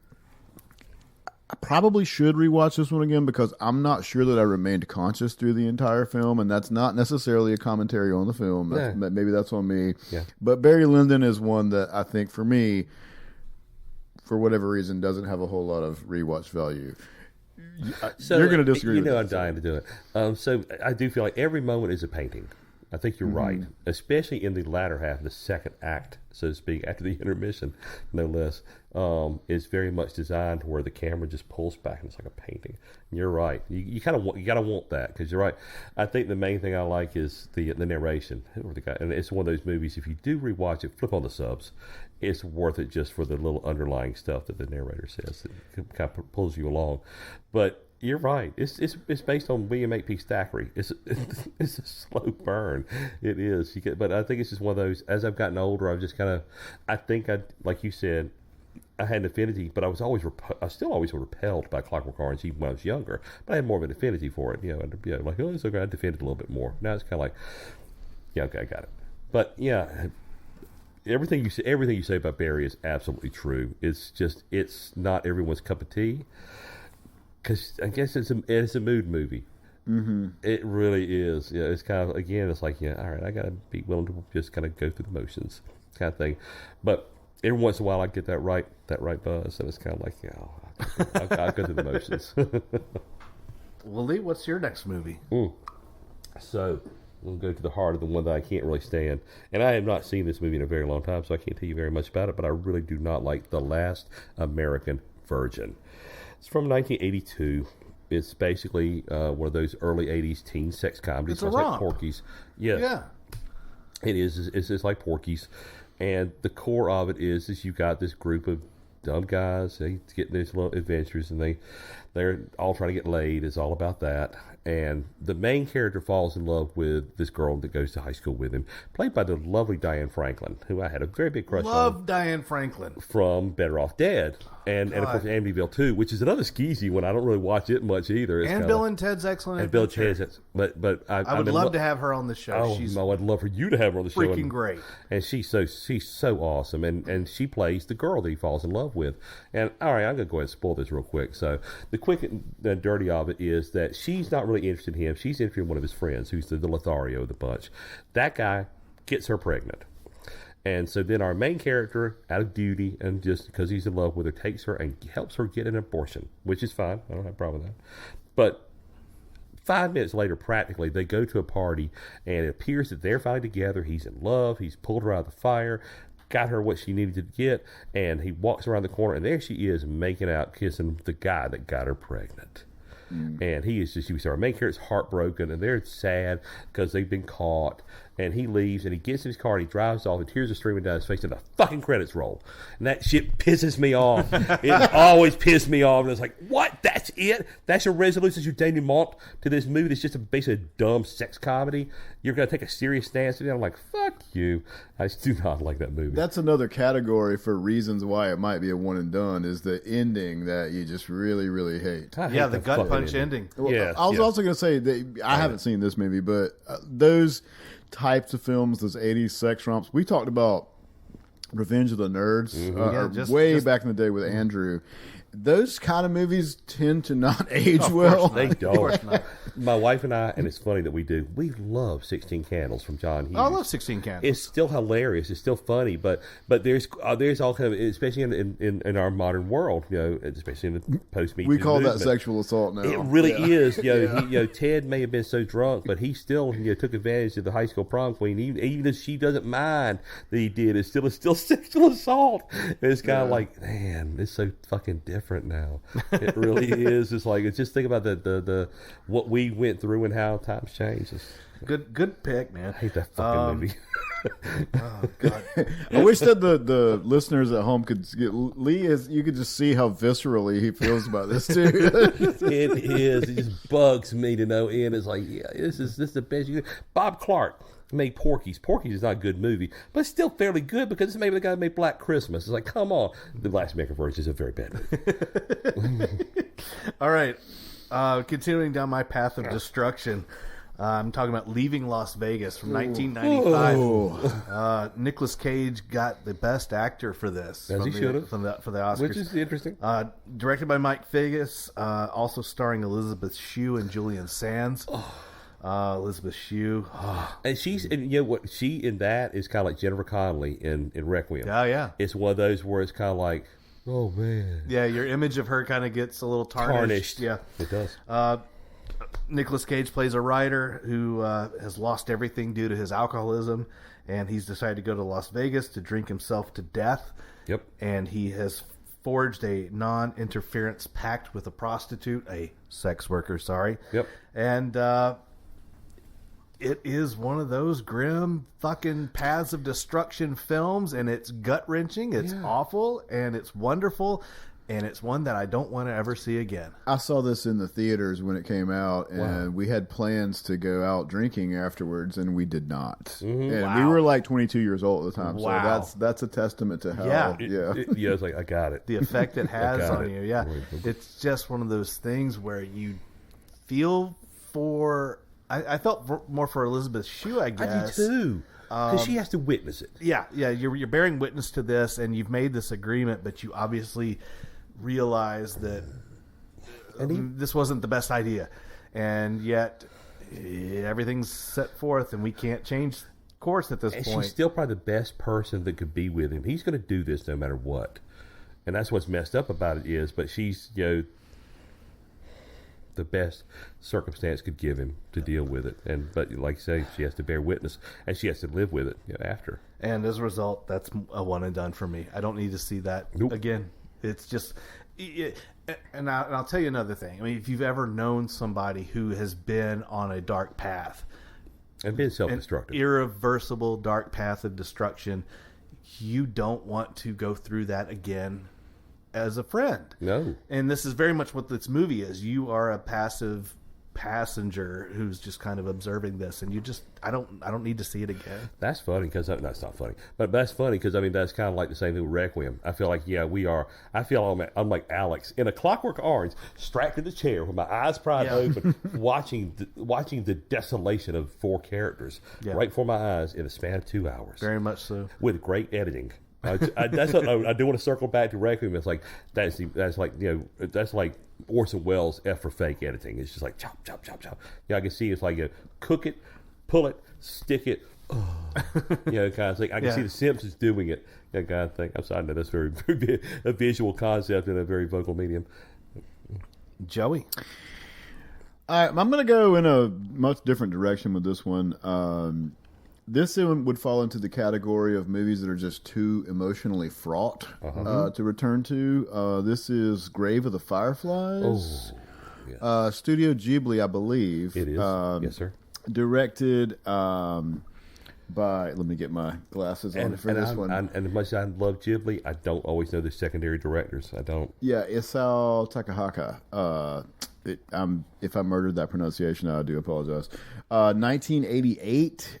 I probably should rewatch this one again because I'm not sure that I remained conscious through the entire film, and that's not necessarily a commentary on the film. Maybe that's on me. Yeah. But Barry Lyndon is one that I think for me, for whatever reason, doesn't have a whole lot of rewatch value. So, You're going to disagree with I'm that. dying to do it. So I do feel like every moment is a painting. I think you're right, especially in the latter half, the second act, so to speak, after the intermission, no less. Is very much designed where the camera just pulls back and it's like a painting. And you're right. You kind of you got to want that because you're right. I think the main thing I like is the narration. Or the guy, and it's one of those movies. If you do rewatch it, flip on the subs. It's worth it just for the little underlying stuff that the narrator says. It kind of pulls you along, but. You're right. It's based on William Makepeace Thackeray. It's a slow burn. It is. But I think it's just one of those. As I've gotten older, I've just kind of. I think like you said, I had an affinity, but I still always repelled by Clockwork Orange even when I was younger. But I had more of an affinity for it. Like it's okay. I defended a little bit more. Now it's kind of like, yeah, okay, I got it. But yeah. Everything you say about Barry is absolutely true. It's not everyone's cup of tea. Because I guess it's a mood movie. Mm-hmm. It really is. Yeah, it's kind of, again, it's like, yeah, all right, I got to be willing to just kind of go through the motions kind of thing. But every once in a while I get that right buzz, and it's kind of like, yeah, I'll go through the motions. Well, Lee, what's your next movie? So we'll go to the heart of the one that I can't really stand. And I have not seen this movie in a very long time, so I can't tell you very much about it, but I really do not like The Last American Virgin. It's from 1982. It's basically one of those early 80s teen sex comedies. It's a romp. Like Porky's. Yeah. It is. It's like Porky's. And the core of it is you've got this group of dumb guys. They get these little adventures, and they're all trying to get laid. It's all about that. And the main character falls in love with this girl that goes to high school with him, played by the lovely Diane Franklin, who I had a very big crush on. Love Diane Franklin. From Better Off Dead. And of course Amityville 2, which is another skeezy one. I don't really watch it much either. It's And Bill and Ted's Excellent and Bill Adventure. Ted's, but I would love to have her on the show. Oh, She's I'd love for you to have her on the show. freaking great. And she's so awesome. And she plays the girl that he falls in love love with. And all right, I'm going to go ahead and spoil this real quick. So the quick and dirty of it is that she's not really interested in him. She's interested in one of his friends, who's the Lothario of the bunch. That guy gets her pregnant. And so then our main character, out of duty and just because he's in love with her, takes her and helps her get an abortion, which is fine. I don't have a problem with that. But 5 minutes later, practically, they go to a party, and it appears that they're finally together. He's in love. He's pulled her out of the fire, got her what she needed to get, and he walks around the corner, and there she is making out, kissing the guy that got her pregnant. And he is just, our main character's heartbroken, and they're sad because they've been caught. And he leaves, and he gets in his car, and he drives off, and tears are streaming down his face, and the fucking credits roll. And that shit pisses me off. It always pissed me off. And it's like, what? That's it? That's your resolution, your denouement to this movie that's just basically a dumb sex comedy? You're going to take a serious stance to it? I'm like, fuck you. I just do not like that movie. That's another category for reasons why it might be a one and done, is the ending that you just really, really hate. Yeah, the gut punch ending. Well, Yeah, I was also going to say that I haven't seen this movie, but those types of films, those 80s sex romps, we talked about Revenge of the Nerds back in the day with Andrew. Those kind of movies tend to not age well. They don't. My wife and I, and it's funny that we love 16 Candles from John Hughes. I love 16 Candles. It's still hilarious. It's still funny, but there's all kind of, especially in our modern world, especially in the post-Me Too We call movement. that sexual assault now. It really is. Ted may have been so drunk, but he still took advantage of the high school prom queen. Even if she doesn't mind that he did, it's still sexual assault. And it's kind of like, man, it's so fucking different now. It really is. It's like, just think about the what we went through and how times change. Good pick, man. I hate that fucking movie. Oh God! I wish that the listeners at home could get Lee. You could just see how viscerally he feels about this too. It is. It just bugs me to no end. It's like, yeah, this is the best. Bob Clark made Porky's. Porky's is not a good movie, but it's still fairly good because it's maybe the guy that made Black Christmas. It's like, come on. The Last American Virgin is a very bad movie. All right. Continuing down my path of destruction, I'm talking about Leaving Las Vegas from 1995. Nicolas Cage got the best actor for this. As he should have. For the Oscars. Which is interesting. Directed by Mike Figgis, also starring Elizabeth Shue and Julian Sands. Elizabeth Shue. And she in that is kind of like Jennifer Connelly in Requiem. Oh, yeah. It's one of those where it's kind of like, oh, man. Yeah, your image of her kind of gets a little tarnished. Yeah. It does. Nicolas Cage plays a writer who has lost everything due to his alcoholism, and he's decided to go to Las Vegas to drink himself to death. Yep. And he has forged a non-interference pact with a prostitute, a sex worker, sorry. Yep. And it is one of those grim fucking paths of destruction films, and it's gut-wrenching, it's awful, and it's wonderful, and it's one that I don't want to ever see again. I saw this in the theaters when it came out, and we had plans to go out drinking afterwards, and we did not. Mm-hmm. And we were like 22 years old at the time, so that's a testament to how. It's like, I got it. The effect it has on you. Yeah, it's just one of those things where you feel for. I felt more for Elizabeth Shue, I guess. I do too. Because she has to witness it. Yeah. You're bearing witness to this, and you've made this agreement, but you obviously realize that this wasn't the best idea, and yet everything's set forth, and we can't change course at this point. She's still probably the best person that could be with him. He's going to do this no matter what, and that's what's messed up about it is. But she's the best circumstance could give him to deal with it, but like you say, she has to bear witness and she has to live with it after. And as a result, that's a one and done for me. I don't need to see that again. It's just, and I'll tell you another thing. I mean, if you've ever known somebody who has been on a dark path and been self-destructive, an irreversible dark path of destruction, you don't want to go through that again as a friend. No. And this is very much what this movie is. You are a passive passenger who's just kind of observing this, and I don't need to see it again. That's funny because that's not funny, but that's funny because that's kind of like the same thing with Requiem. I feel like we are. I feel I'm like Alex in A Clockwork Orange, strapped to the chair with my eyes pried open, watching the desolation of 4 characters right before my eyes in a span of 2 hours. Very much so, with great editing. That's what, I do want to circle back to Requiem. It's like that's like that's like Orson Welles' F for fake editing. It's just like chop chop chop chop. I can see it's like cook it, pull it, stick it. Kind of thing. I can see the Simpsons doing it. That kind of thing. I'm sorry, I know that's very a visual concept in a very vocal medium. Joey. All right, I'm going to go in a much different direction with this one. This one would fall into the category of movies that are just too emotionally fraught to return to. This is Grave of the Fireflies. Oh, yes. Studio Ghibli, I believe. It is. Yes, sir. Directed by, let me get my glasses on for this one. And as much as I love Ghibli, I don't always know the secondary directors. I don't. Yeah, Isao Takahata. If I murdered that pronunciation, I do apologize. 1988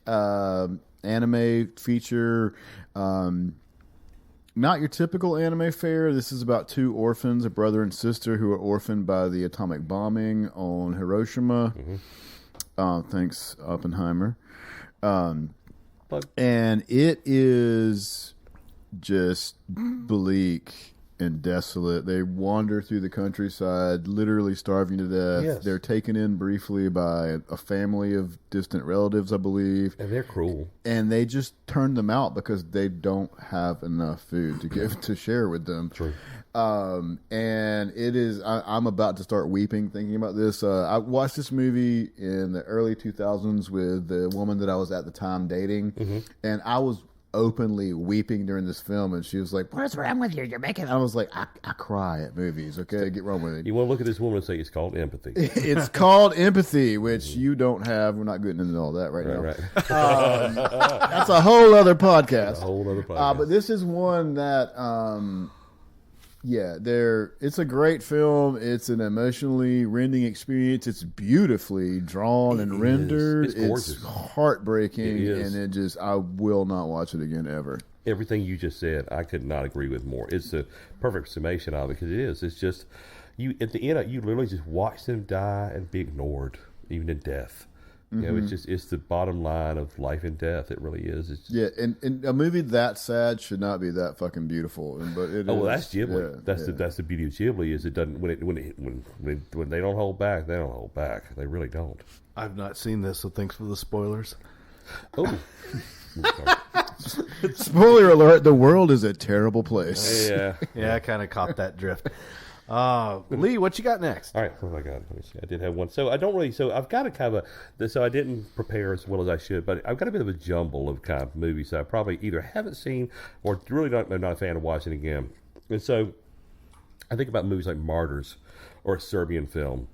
anime feature. Not your typical anime fare. This is about two orphans, a brother and sister, who are orphaned by the atomic bombing on Hiroshima. Thanks, Oppenheimer. And it is just bleak and desolate. They wander through the countryside, literally starving to death. Yes. They're taken in briefly by a family of distant relatives, I believe. And they're cruel. And they just turn them out because they don't have enough food to give to share with them. True. And it is, I'm about to start weeping thinking about this. I watched this movie in the early 2000s with the woman that I was at the time dating, and I was openly weeping during this film, and she was like, "What's wrong with you? You're making..." I was like, I cry at movies, okay? Get wrong with it. You want to look at this woman and say it's called empathy. It's called empathy, which you don't have. We're not getting into all that right now. Right. That's a whole other podcast. But this is one that... it's a great film. It's an emotionally rending experience. It's beautifully drawn and rendered. It's gorgeous. It's heartbreaking, It is. and I will not watch it again ever. Everything you just said, I could not agree with more. It's a perfect summation of it because it is. It's just you at the end. You literally just watch them die and be ignored, even in death. It's the bottom line of life and death. It really is. And a movie that sad should not be that fucking beautiful. But it is. Well, that's Ghibli. Yeah, That's the beauty of Ghibli is it doesn't when they don't hold back, they don't hold back. They really don't. I've not seen this, so thanks for the spoilers. Oh. Spoiler alert: the world is a terrible place. Yeah, I kind of caught that drift. Lee, what you got next? All right, what have I got? Let me see. I did have one. So I don't really. So I've got a kind of so I didn't prepare as well as I should, but I've got a bit of a jumble of kind of movies that I probably either haven't seen or really am not a fan of watching again. And so I think about movies like Martyrs or a Serbian film.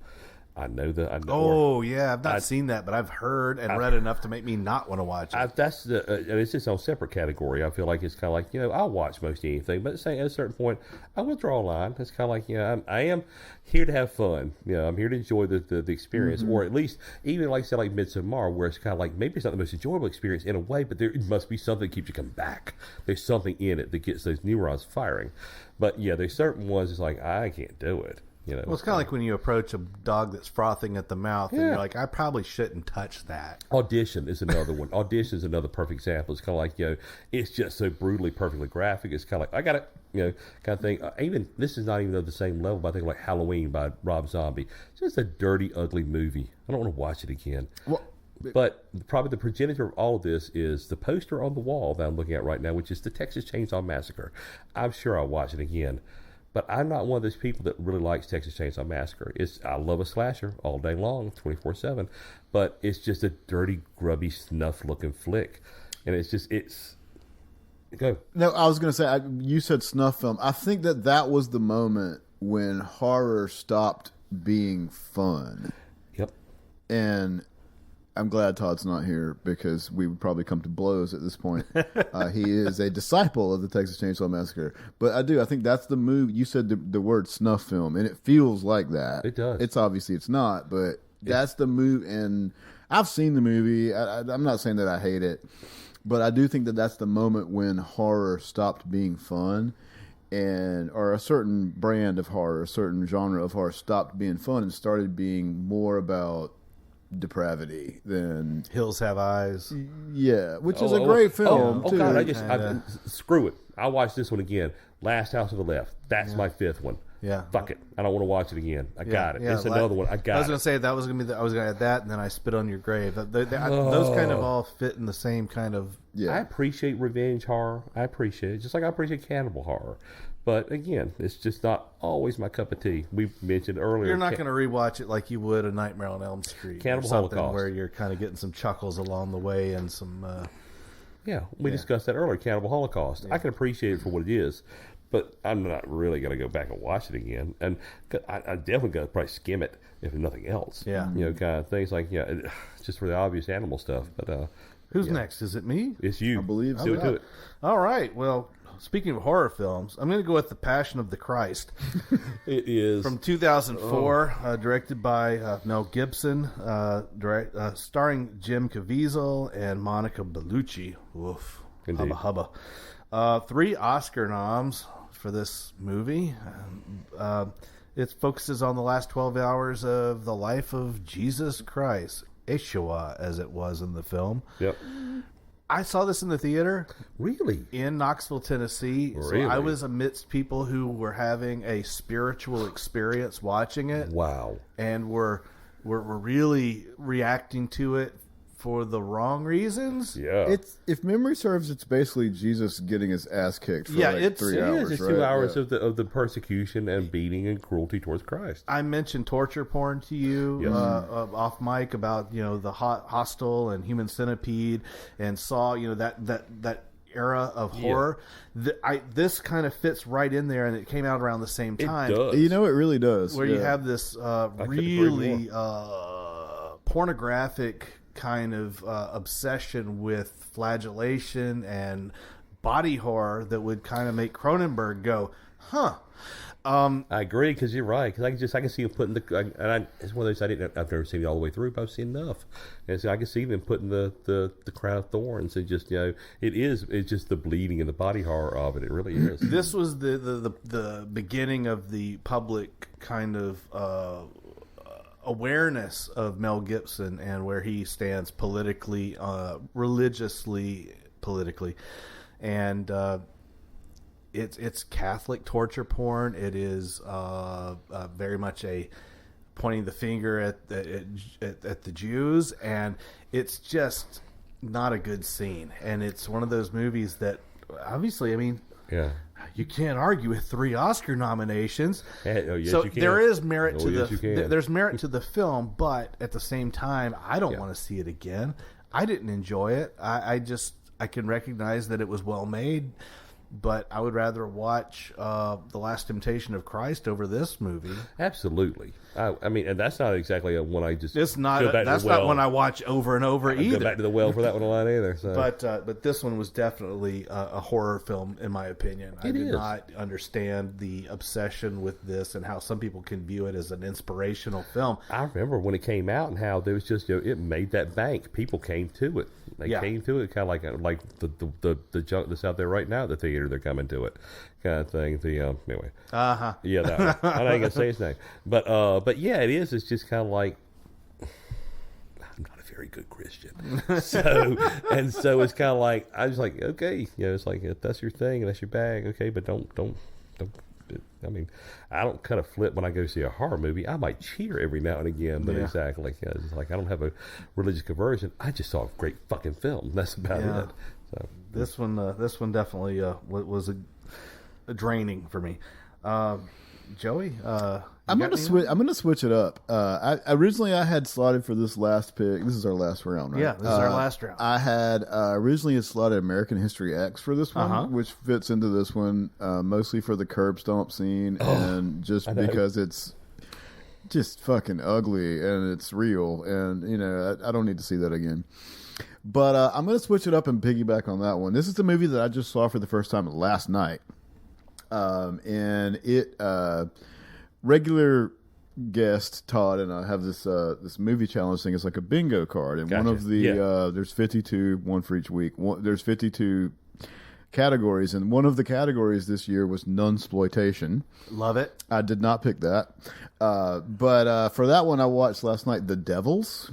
I've not seen that, but I've heard and read enough to make me not want to watch it. That's it's its own separate category. I feel like it's kind of like, I'll watch most anything, but at a certain point, I will draw a line. It's kind of like, I am here to have fun. I'm here to enjoy the experience, or at least even like say like Midsommar, where it's kind of like maybe it's not the most enjoyable experience in a way, but there must be something that keeps you coming back. There's something in it that gets those neurons firing. But there's certain ones it's like I can't do it. Well, it's kind of like when you approach a dog that's frothing at the mouth, and you're like, I probably shouldn't touch that. Audition is another one. Audition is another perfect example. It's kind of like, it's just so brutally, perfectly graphic. It's kind of like, I got it, kind of thing. Even this is not even at the same level, but I think like Halloween by Rob Zombie. It's just a dirty, ugly movie. I don't want to watch it again. Well, but probably the progenitor of all of this is the poster on the wall that I'm looking at right now, which is the Texas Chainsaw Massacre. I'm sure I'll watch it again. But I'm not one of those people that really likes Texas Chainsaw Massacre. I love a slasher all day long, 24/7. But it's just a dirty, grubby, snuff-looking flick. And it's... Go. No, I was going to say, you said snuff film. I think that was the moment when horror stopped being fun. Yep. And I'm glad Todd's not here because we would probably come to blows at this point. He is a disciple of the Texas Chainsaw Massacre. But I think that's the move. You said the word snuff film, and it feels like that. It does. It's obviously it's not, but that's the move. And I've seen the movie. I'm not saying that I hate it, but I do think that's the moment when horror stopped being fun. Or a certain brand of horror, a certain genre of horror stopped being fun and started being more about depravity than Hills Have Eyes. which is a great film too. God, screw it. I'll watch this one again. Last House on the Left. That's my fifth one. Yeah. Fuck it. I don't want to watch it again. I got it. Yeah, It's another one. I got it. I was going to say that was going to be. I was going to add that, and then I Spit on Your Grave. Those kind of all fit in the same kind of. Yeah. I appreciate revenge horror. I appreciate it, just like I appreciate cannibal horror. But again, it's just not always my cup of tea. We mentioned earlier. You're not going to rewatch it like you would a Nightmare on Elm Street, Cannibal or something Holocaust, where you're kind of getting some chuckles along the way and some. We discussed that earlier. Cannibal Holocaust. I can appreciate it for what it is, but I'm not really going to go back and watch it again. And I definitely got to probably skim it if nothing else. Yeah. Kind of things like just for the obvious animal stuff. But Who's next? Is it me? it's you. I believe so. Do it. All right. Well, speaking of horror films, I'm going to go with The Passion of the Christ. It is From 2004, directed by Mel Gibson, starring Jim Caviezel and Monica Bellucci. Woof. Indeed. Hubba hubba. 3 Oscar noms for this movie. It focuses on the last 12 hours of the life of Jesus Christ, Yeshua, as it was in the film. Yep. I saw this in the theater. Really? In Knoxville, Tennessee. Really? So I was amidst people who were having a spiritual experience watching it. Wow. And were really reacting to it for the wrong reasons. Yeah. It's, if memory serves, it's basically Jesus getting his ass kicked for Yeah, like it's- 3 it hours. It is. It's right? 2 hours Yeah. of the persecution and beating and cruelty towards Christ. I mentioned torture porn to you Yes. Off mic about the Hostel and Human Centipede, and saw that era of horror. This kind of fits right in there, and it came out around the same time. It does. You know, it really does. Where you yeah. have this couldn't agree really pornographic kind of obsession with flagellation and body horror that would kind of make Cronenberg go, huh. I agree, because you're right. Because I can see him putting it's one of those I've never seen it all the way through, but I've seen enough, and so I can see him putting the crown of thorns, and just it's just the bleeding and the body horror of it. It really is. This was the beginning of the public kind of awareness of Mel Gibson and where he stands politically, religiously, and it's Catholic torture porn. It is very much a pointing the finger at the Jews, and it's just not a good scene. And it's one of those movies that obviously, I mean, Yeah. you can't argue with 3 Oscar nominations. Oh, yes, So you can. there is merit Oh, to yes, you can. there's merit to the film, but at the same time, I don't Yeah. want to see it again. I didn't enjoy it. I can recognize that it was well made, but I would rather watch The Last Temptation of Christ over this movie. Absolutely. I mean, and that's not exactly a one I just. It's not. go back to That's the not well. one I watch over and over Go either. back to the well for that one a lot either. So. But this one was definitely a horror film, in my opinion. I did is. not understand the obsession with this and how some people can view it as an inspirational film. I remember when it came out and how there was just it made that bank. People came to it. They Yeah. came to it kind of like the junk that's out there right now at the theater. They're coming to it, kind of thing. Anyway. Yeah, that one. I ain't gonna say his name, but yeah, it is. It's just kind of like I'm not a very good Christian, so it's kind of like I was like, okay, it's like if that's your thing, that's your bag, okay, but don't. I mean, I don't kind of flip when I go see a horror movie. I might cheer every now and again, but Yeah. exactly, it's like I don't have a religious conversion. I just saw a great fucking film. That's about Yeah. it. So This one definitely was a draining for me. Joey, I'm gonna switch it up. I originally had slotted for this last pick. This is our last round, right? Yeah, this is our last round. I had originally had slotted American History X for this one, Uh-huh. which fits into this one mostly for the curb stomp scene and just I know. because it's just fucking ugly and it's real, and I don't need to see that again. But I'm gonna switch it up and piggyback on that one. This is the movie that I just saw for the first time last night. And it regular guest Todd and I have this movie challenge thing. It's like a bingo card, and one Gotcha. of the Yeah. there's 52, one for each week. There's 52 categories, and one of the categories this year was nunsploitation. Love it. I did not pick that, but for that one I watched last night The Devils.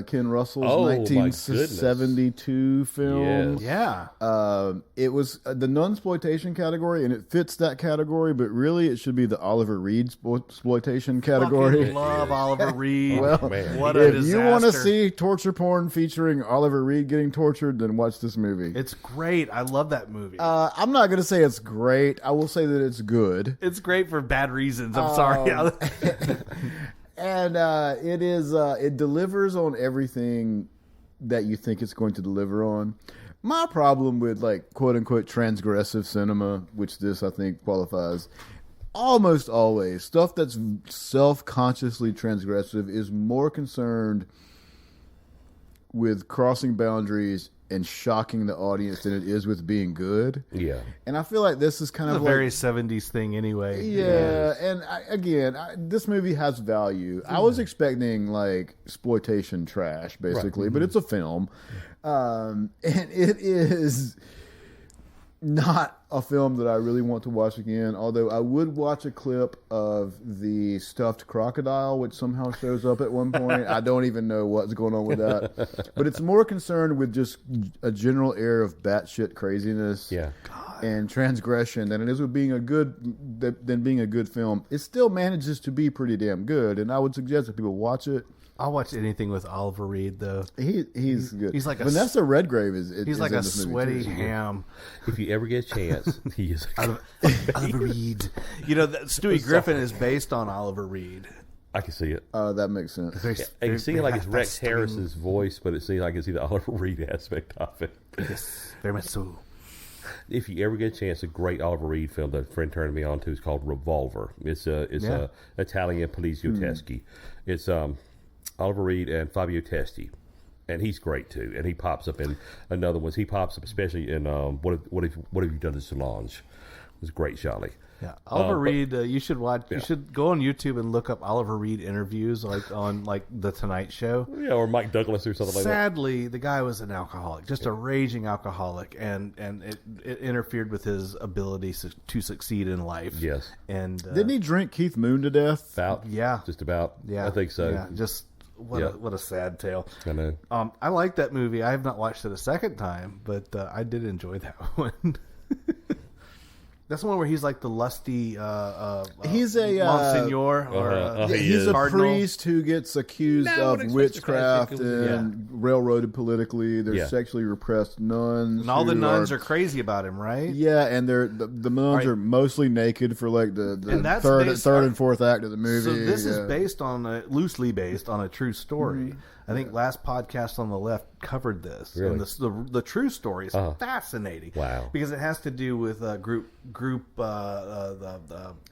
Ken Russell's Oh, my 1972 film. Yes. Yeah. It was the nunsploitation category, and it fits that category, but really it should be the Oliver Reed exploitation category. Fucking love Oliver Reed. Well, man. What a if disaster. you want to see torture porn featuring Oliver Reed getting tortured, then watch this movie. It's great. I love that movie. I'm not going to say it's great. I will say that it's good. It's great for bad reasons. I'm sorry. And it delivers on everything that you think it's going to deliver on. My problem with, like, quote unquote transgressive cinema, which this I think qualifies, almost always stuff that's self-consciously transgressive is more concerned with crossing boundaries and shocking the audience than it is with being good. Yeah. And I feel like this is kind It's of a like, very 70s thing anyway. yeah, and this movie has value. I was expecting like exploitation trash, basically, but it's a film, and it is not a film that I really want to watch again. Although I would watch a clip of the stuffed crocodile, which somehow shows up at one point. I don't even know what's going on with that, but it's more concerned with just a general air of batshit craziness. Yeah. And transgression than it is with being a good film. It still manages to be pretty damn good, and I would suggest that people watch it. I'll watch anything with Oliver Reed, though. He's good. He's like a Vanessa Redgrave He's like in a this movie, sweaty too. ham. If you ever get a chance, he is. Oliver Reed. You know, Stewie Griffin is based on Oliver Reed. I can see it. That makes sense. I can see it like it's Rex fascinating. Harris's voice, but it seems like I can see the Oliver Reed aspect of it. Yes, very much so. If you ever get a chance, a great Oliver Reed film that a friend turned me on to is called Revolver. It's Italian Polizio Tedeschi. It's Oliver Reed and Fabio Testi, and he's great too. And he pops up in another one. He pops up especially in what have you done to Solange? It was great, Charlie. Yeah, Oliver Reed. You should watch. You should go on YouTube and look up Oliver Reed interviews, like on like the Tonight Show. Yeah, or Mike Douglas or something like that. Sadly, the guy was an alcoholic, just a raging alcoholic, and it interfered with his ability to succeed in life. Yes. And Didn't he drink Keith Moon to death? About Yeah. just about. Yeah, I think so. Yeah, just what a sad tale. I know. I like that movie. I have not watched it a second time, but I did enjoy that one. That's the one where he's like the lusty He's a Monsignor or he he's is. a Cardinal. priest who gets accused No, of it witchcraft expects and railroaded politically. They're Yeah. sexually repressed nuns, And all the who nuns are crazy about him, right? yeah, and the nuns are mostly naked for like the And that's third based and fourth act of the movie. So this is yeah. based on loosely based on a true story. I think last podcast on the left covered this. Really? And the true story is fascinating. Wow. Because it has to do with group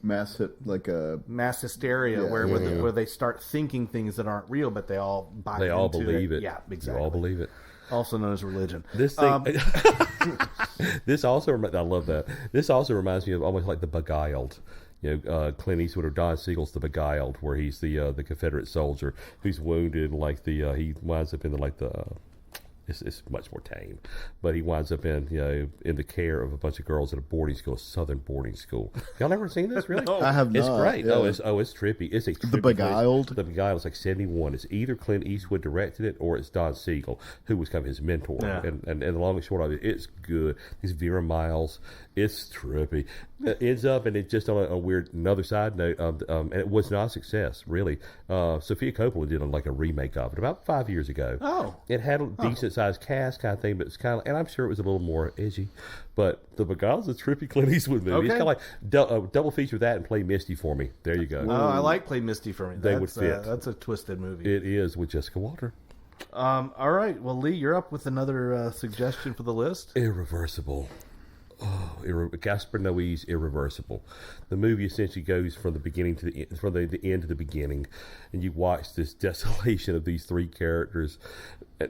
mass hit like a mass hysteria, Yeah, where they start thinking things that aren't real, but they all buy They all into believe it. Yeah, exactly. They all believe it. Also known as religion. This thing, this also, I love that. This also reminds me of almost like The Beguiled. You know, Clint Eastwood or Don Siegel's The Beguiled, where he's the Confederate soldier who's wounded. Like he winds up in it's much more tame, but he winds up in the care of a bunch of girls at a boarding school, a Southern boarding school. Y'all never seen this, really? I have It's not. great. Yeah. It's trippy. It's a trippy The Beguiled? The Beguiled is like 71. It's either Clint Eastwood directed it or it's Don Siegel, who was kind of his mentor. Yeah. And the long and short of it, it's good. It's Vera Miles. It's trippy. It ends up, and it's just on a weird, another side note, and it was not a success, really. Sophia Coppola did like a remake of it about 5 years ago. Oh. It had a decent sized cast kind of thing, but it's kind of, and I'm sure it was a little more edgy. But The Beguiled's a trippy Clint Eastwood movie. Okay. It's kind of like double feature that and Play Misty for me. There you go. Oh, I like Play Misty for me. They would fit. That's a twisted movie. It is with Jessica Walter. All right. Well, Lee, you're up with another suggestion for the list. Irreversible. Gaspar Noé's Irreversible. The movie essentially goes from the beginning to the end, from the end to the beginning, and you watch this desolation of these three characters,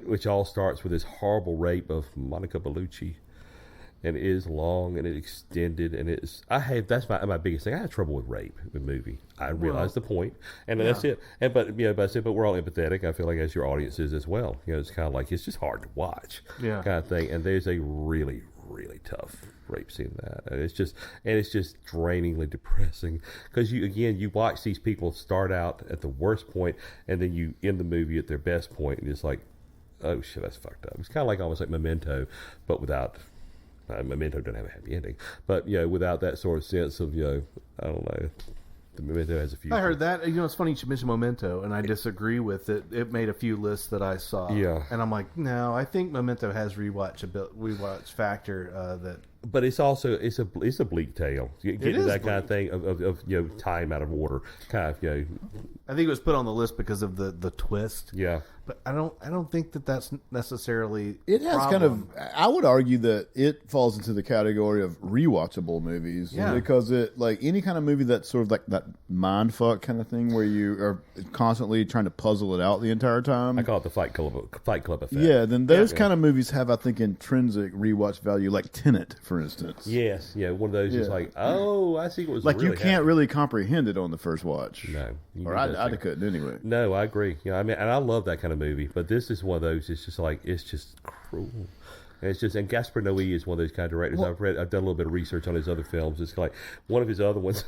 which all starts with this horrible rape of Monica Bellucci, and it is long and it extended, and that's my biggest thing. I have trouble with rape in movie. I realize the point, and that's it. And but we're all empathetic. I feel like as your audience is as well. It's kind of like it's just hard to watch, Yeah. kind of thing. And there's a really really tough rape scene in that, and it's just drainingly depressing because you watch these people start out at the worst point, and then you end the movie at their best point, and it's like, oh shit, that's fucked up. It's kind of like almost like Memento, but without. Memento doesn't have a happy ending, but without that sort of sense of I don't know. The Memento has a few. I heard that. It's funny you should mention Memento, and I disagree with it. It made a few lists that I saw. Yeah. And I'm like, no, I think Memento has rewatch factor that. But it's also it's a bleak tale. You get into that kind of thing of time out of order. Kind of I think it was put on the list because of the twist. Yeah. But I don't think that's necessarily. It has problem. I would argue that it falls into the category of rewatchable movies. Yeah. Because it, like any kind of movie that's sort of like that mind fuck kind of thing where you are constantly trying to puzzle it out the entire time. I call it the Fight Club effect. Yeah, then those kind of movies have, I think, intrinsic rewatch value, like Tenet, for instance. Yes, yeah, one of those is like, oh, I see what was like really you can't really comprehend it on the first watch. No, or I couldn't anyway. No, I agree. I mean, and I love that kind of movie, but this is one of those. It's just cruel. And it's just, and Gaspar Noé is one of those kind of directors. I've done a little bit of research on his other films. It's like one of his other ones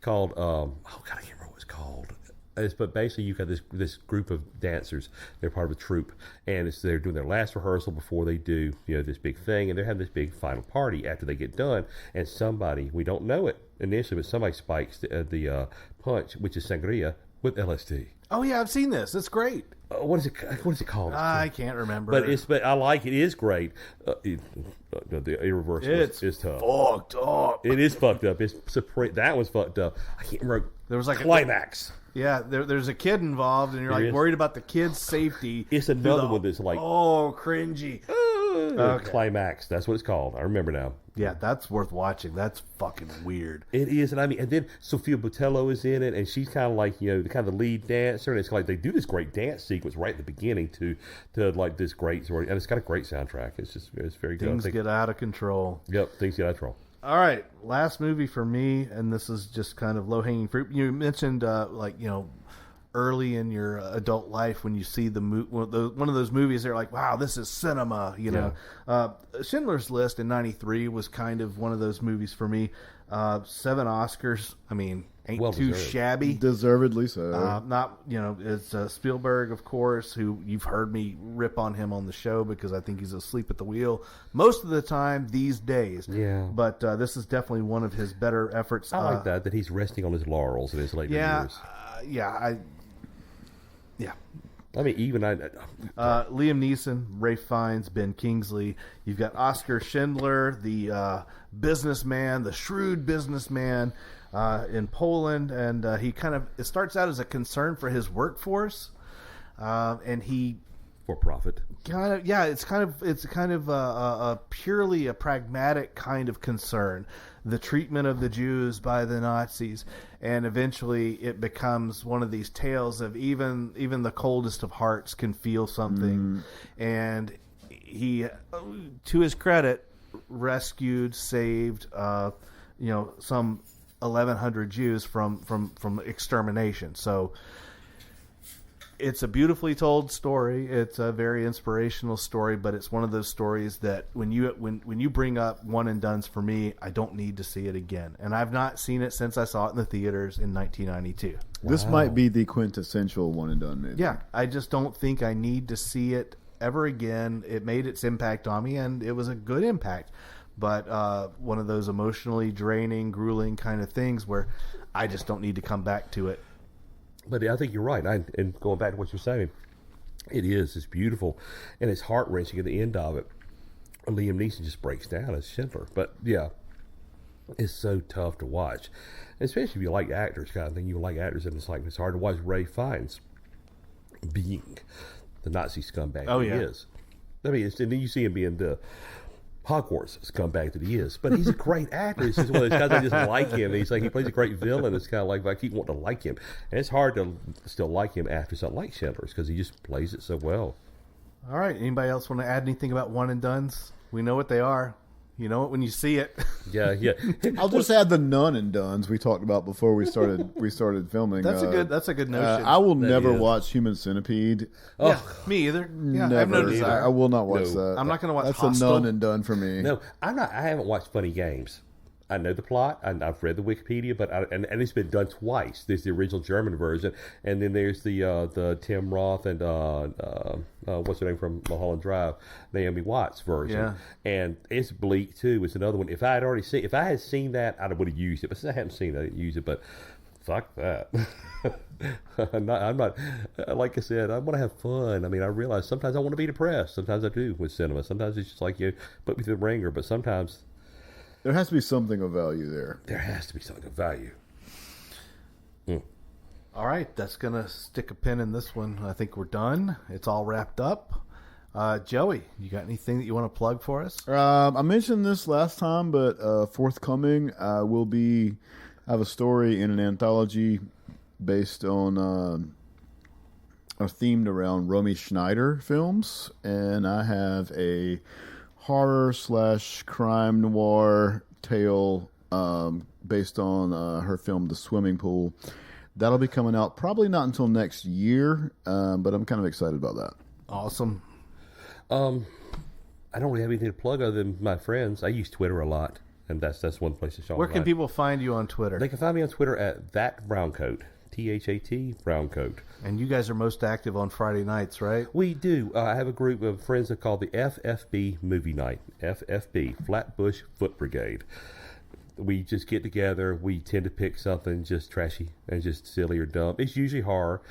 called oh god, I can't remember what it's called. But basically, you've got this group of dancers. They're part of a troupe, and they're doing their last rehearsal before they do this big thing, and they're having this big final party after they get done. And somebody, we don't know it initially, but somebody spikes the punch, which is sangria, with LSD. Oh yeah, I've seen this. It's great. What is it called? I can't remember. But I like it. It is great. The Irreversible is tough. Fucked up. It is fucked up. That was fucked up. I can't remember. There was like Climax. There's a kid involved, and you're like worried about the kid's safety. It's another one that's like, oh, cringy. Climax. That's what it's called. I remember now. Yeah, that's worth watching. That's fucking weird. It is, and and then Sofia Boutella is in it, and she's kind of like the lead dancer, and it's like they do this great dance sequence right at the beginning to like this great story, and it's got a great soundtrack. It's very good. Things get out of control. Yep, things get out of control. All right, last movie for me, and this is just kind of low-hanging fruit. You mentioned early in your adult life when you see one of those movies, they're like, wow, this is cinema. Schindler's List in '93 was kind of one of those movies for me. 7 Oscars. I mean, ain't well too deserved. shabby. Deservedly so. It's Spielberg, of course, who you've heard me rip on him on the show because I think he's asleep at the wheel most of the time these days. Yeah. But this is definitely one of his better efforts. I like that he's resting on his laurels in his later years. I mean, even Liam Neeson, Ralph Fiennes, Ben Kingsley. You've got Oscar Schindler, the businessman, the shrewd businessman in Poland, and it starts out as a concern for his workforce, and he for profit. It's kind of a purely a pragmatic kind of concern. The treatment of the Jews by the Nazis, and eventually it becomes one of these tales of even the coldest of hearts can feel something. And he, to his credit, saved some 1,100 Jews from extermination. So it's a beautifully told story. It's a very inspirational story, but it's one of those stories that when you bring up one and dones for me, I don't need to see it again. And I've not seen it since I saw it in the theaters in 1992. Wow. This might be the quintessential one and done movie. Yeah, I just don't think I need to see it ever again. It made its impact on me, and it was a good impact. But one of those emotionally draining, grueling kind of things where I just don't need to come back to it. But I think you're right. And going back to what you're saying, it's beautiful, and it's heart-wrenching at the end of it. Liam Neeson just breaks down as Schindler. But, yeah, it's so tough to watch, especially if you like actors kind of thing. You like actors, and it's hard to watch Ralph Fiennes being the Nazi scumbag he is. I mean, and then you see him being the Hogwarts scumbag that he is, but he's a great actor. He's just one of those guys I just like him. He's like, he plays a great villain. It's kind of like I keep wanting to like him, and it's hard to still like him after something like Schindler's because he just plays it so well. All right. Anybody else want to add anything about one and dones? We know what they are. You know it when you see it. Yeah. I'll just add the Nun and Duns we talked about before we started filming. That's a good notion. I will never is. watch Human Centipede. Yeah, me either. Yeah, I have no Never. desire. I will not watch that. I'm not going to watch That's Hostel. a Nun and Done for me. No, I'm not. I haven't watched Funny Games. I know the plot. I've read the Wikipedia, but and it's been done twice. There's the original German version, and then there's the Tim Roth and what's her name from Mulholland Drive, Naomi Watts version. Yeah. And it's bleak too. It's another one. If I had seen that, I would have used it. But since I haven't seen it, I didn't use it. But fuck that. I'm not. Like I said, I want to have fun. I mean, I realize sometimes I want to be depressed. Sometimes I do with cinema. Sometimes it's just like you put me through the ringer. But sometimes. There has to be something of value there. There has to be something of value. All right, that's going to stick a pin in this one. I think we're done. It's all wrapped up. Joey, you got anything that you want to plug for us? I mentioned this last time, but forthcoming, will be have a story in an anthology based on or themed around Romy Schneider films, and I have a horror/crime noir tale based on her film The Swimming Pool. That'll be coming out probably not until next year, but I'm kind of excited about that. Awesome. I don't really have anything to plug other than my friends. I use Twitter a lot, and that's one place to show. Where can people find you on Twitter? They can find me on Twitter at ThatBrownCoat. THAT Browncoat. And you guys are most active on Friday nights, right? We do. I have a group of friends that call the FFB Movie Night. FFB, Flatbush Foot Brigade. We just get together. We tend to pick something just trashy and just silly or dumb. It's usually horror,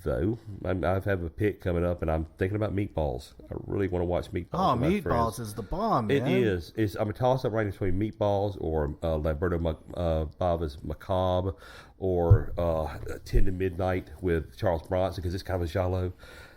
though. I have a pick coming up, and I'm thinking about Meatballs. I really want to watch Meatballs. Oh, with my Meatballs friends. is the bomb, man. It is. I'm a toss-up right between Meatballs or Lamberto Bava's Macabre or 10 to Midnight with Charles Bronson, because it's kind of a giallo.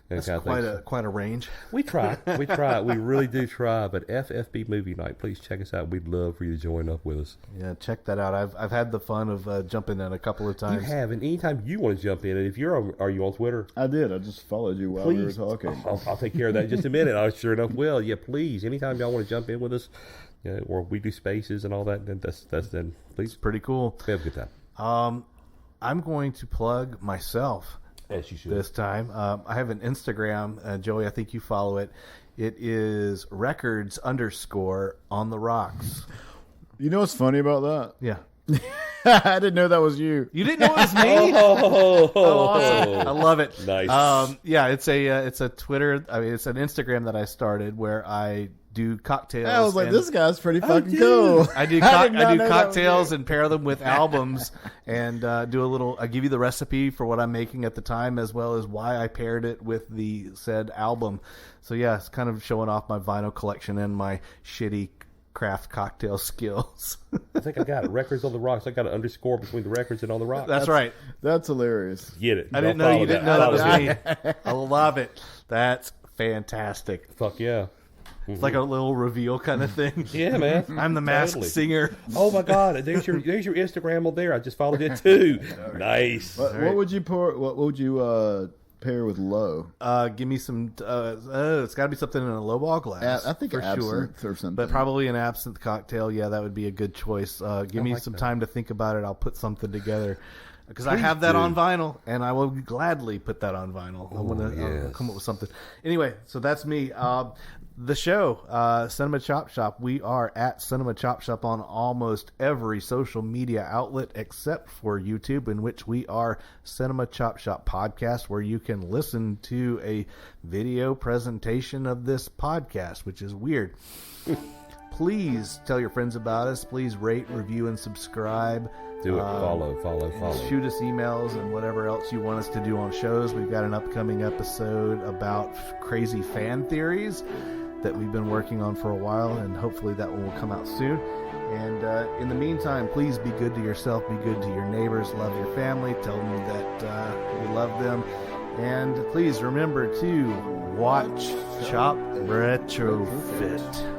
That's kind of quite a range. We try. We really do try. But FFB Movie Night, please check us out. We'd love for you to join up with us. Yeah, check that out. I've had the fun of jumping in a couple of times. You have, and anytime you want to jump in, and if are you on Twitter? I did. I just followed you while Please. we were talking. I'll take care of that in just a minute. I sure enough will. Yeah, please. Anytime y'all want to jump in with us, or we do spaces and all that, then that's then please. Pretty cool. We have a good time. I'm going to plug myself. As you should. This time. I have an Instagram, Joey, I think you follow it. It is records_on the rocks. You know what's funny about that? Yeah. I didn't know that was you. You didn't know it was me? Oh, Awesome. I love it. Nice. Yeah, it's a Twitter, it's an Instagram that I started where I do cocktails. I was like, and this guy's pretty fucking cool. I do I did not know that was cocktails you. and pair them with albums and do a little. I give you the recipe for what I'm making at the time, as well as why I paired it with the said album. So yeah, it's kind of showing off my vinyl collection and my shitty craft cocktail skills. I think I got it. Records on the Rocks. I got an underscore between the records and on the rocks. That's right. That's hilarious. Get it. I didn't know you didn't know that was me. I love it. That's fantastic. Fuck yeah. It's like a little reveal kind of thing. Yeah, man. I'm the masked Totally. singer. Oh my God! There's your Instagram on there. I just followed it too. Nice. What would you pair with low? Give me some. It's got to be something in a lowball glass. I think for sure, absinthe or something. but probably an absinthe cocktail. Yeah, that would be a good choice. Give me like some that. time to think about it. I'll put something together because I have that on vinyl, and I will gladly put that on vinyl. I'll come up with something. Anyway, so that's me. The show, Cinema Chop Shop. We are at Cinema Chop Shop on almost every social media outlet except for YouTube, in which we are Cinema Chop Shop Podcast, where you can listen to a video presentation of this podcast, which is weird. Please tell your friends about us. Please rate, review, and subscribe. Do it. Follow. Shoot us emails and whatever else you want us to do on shows. We've got an upcoming episode about crazy fan theories that we've been working on for a while, and hopefully that one will come out soon. And in the meantime, please be good to yourself, be good to your neighbors, love your family, tell them that you love them, and please remember to watch, chop, retrofit.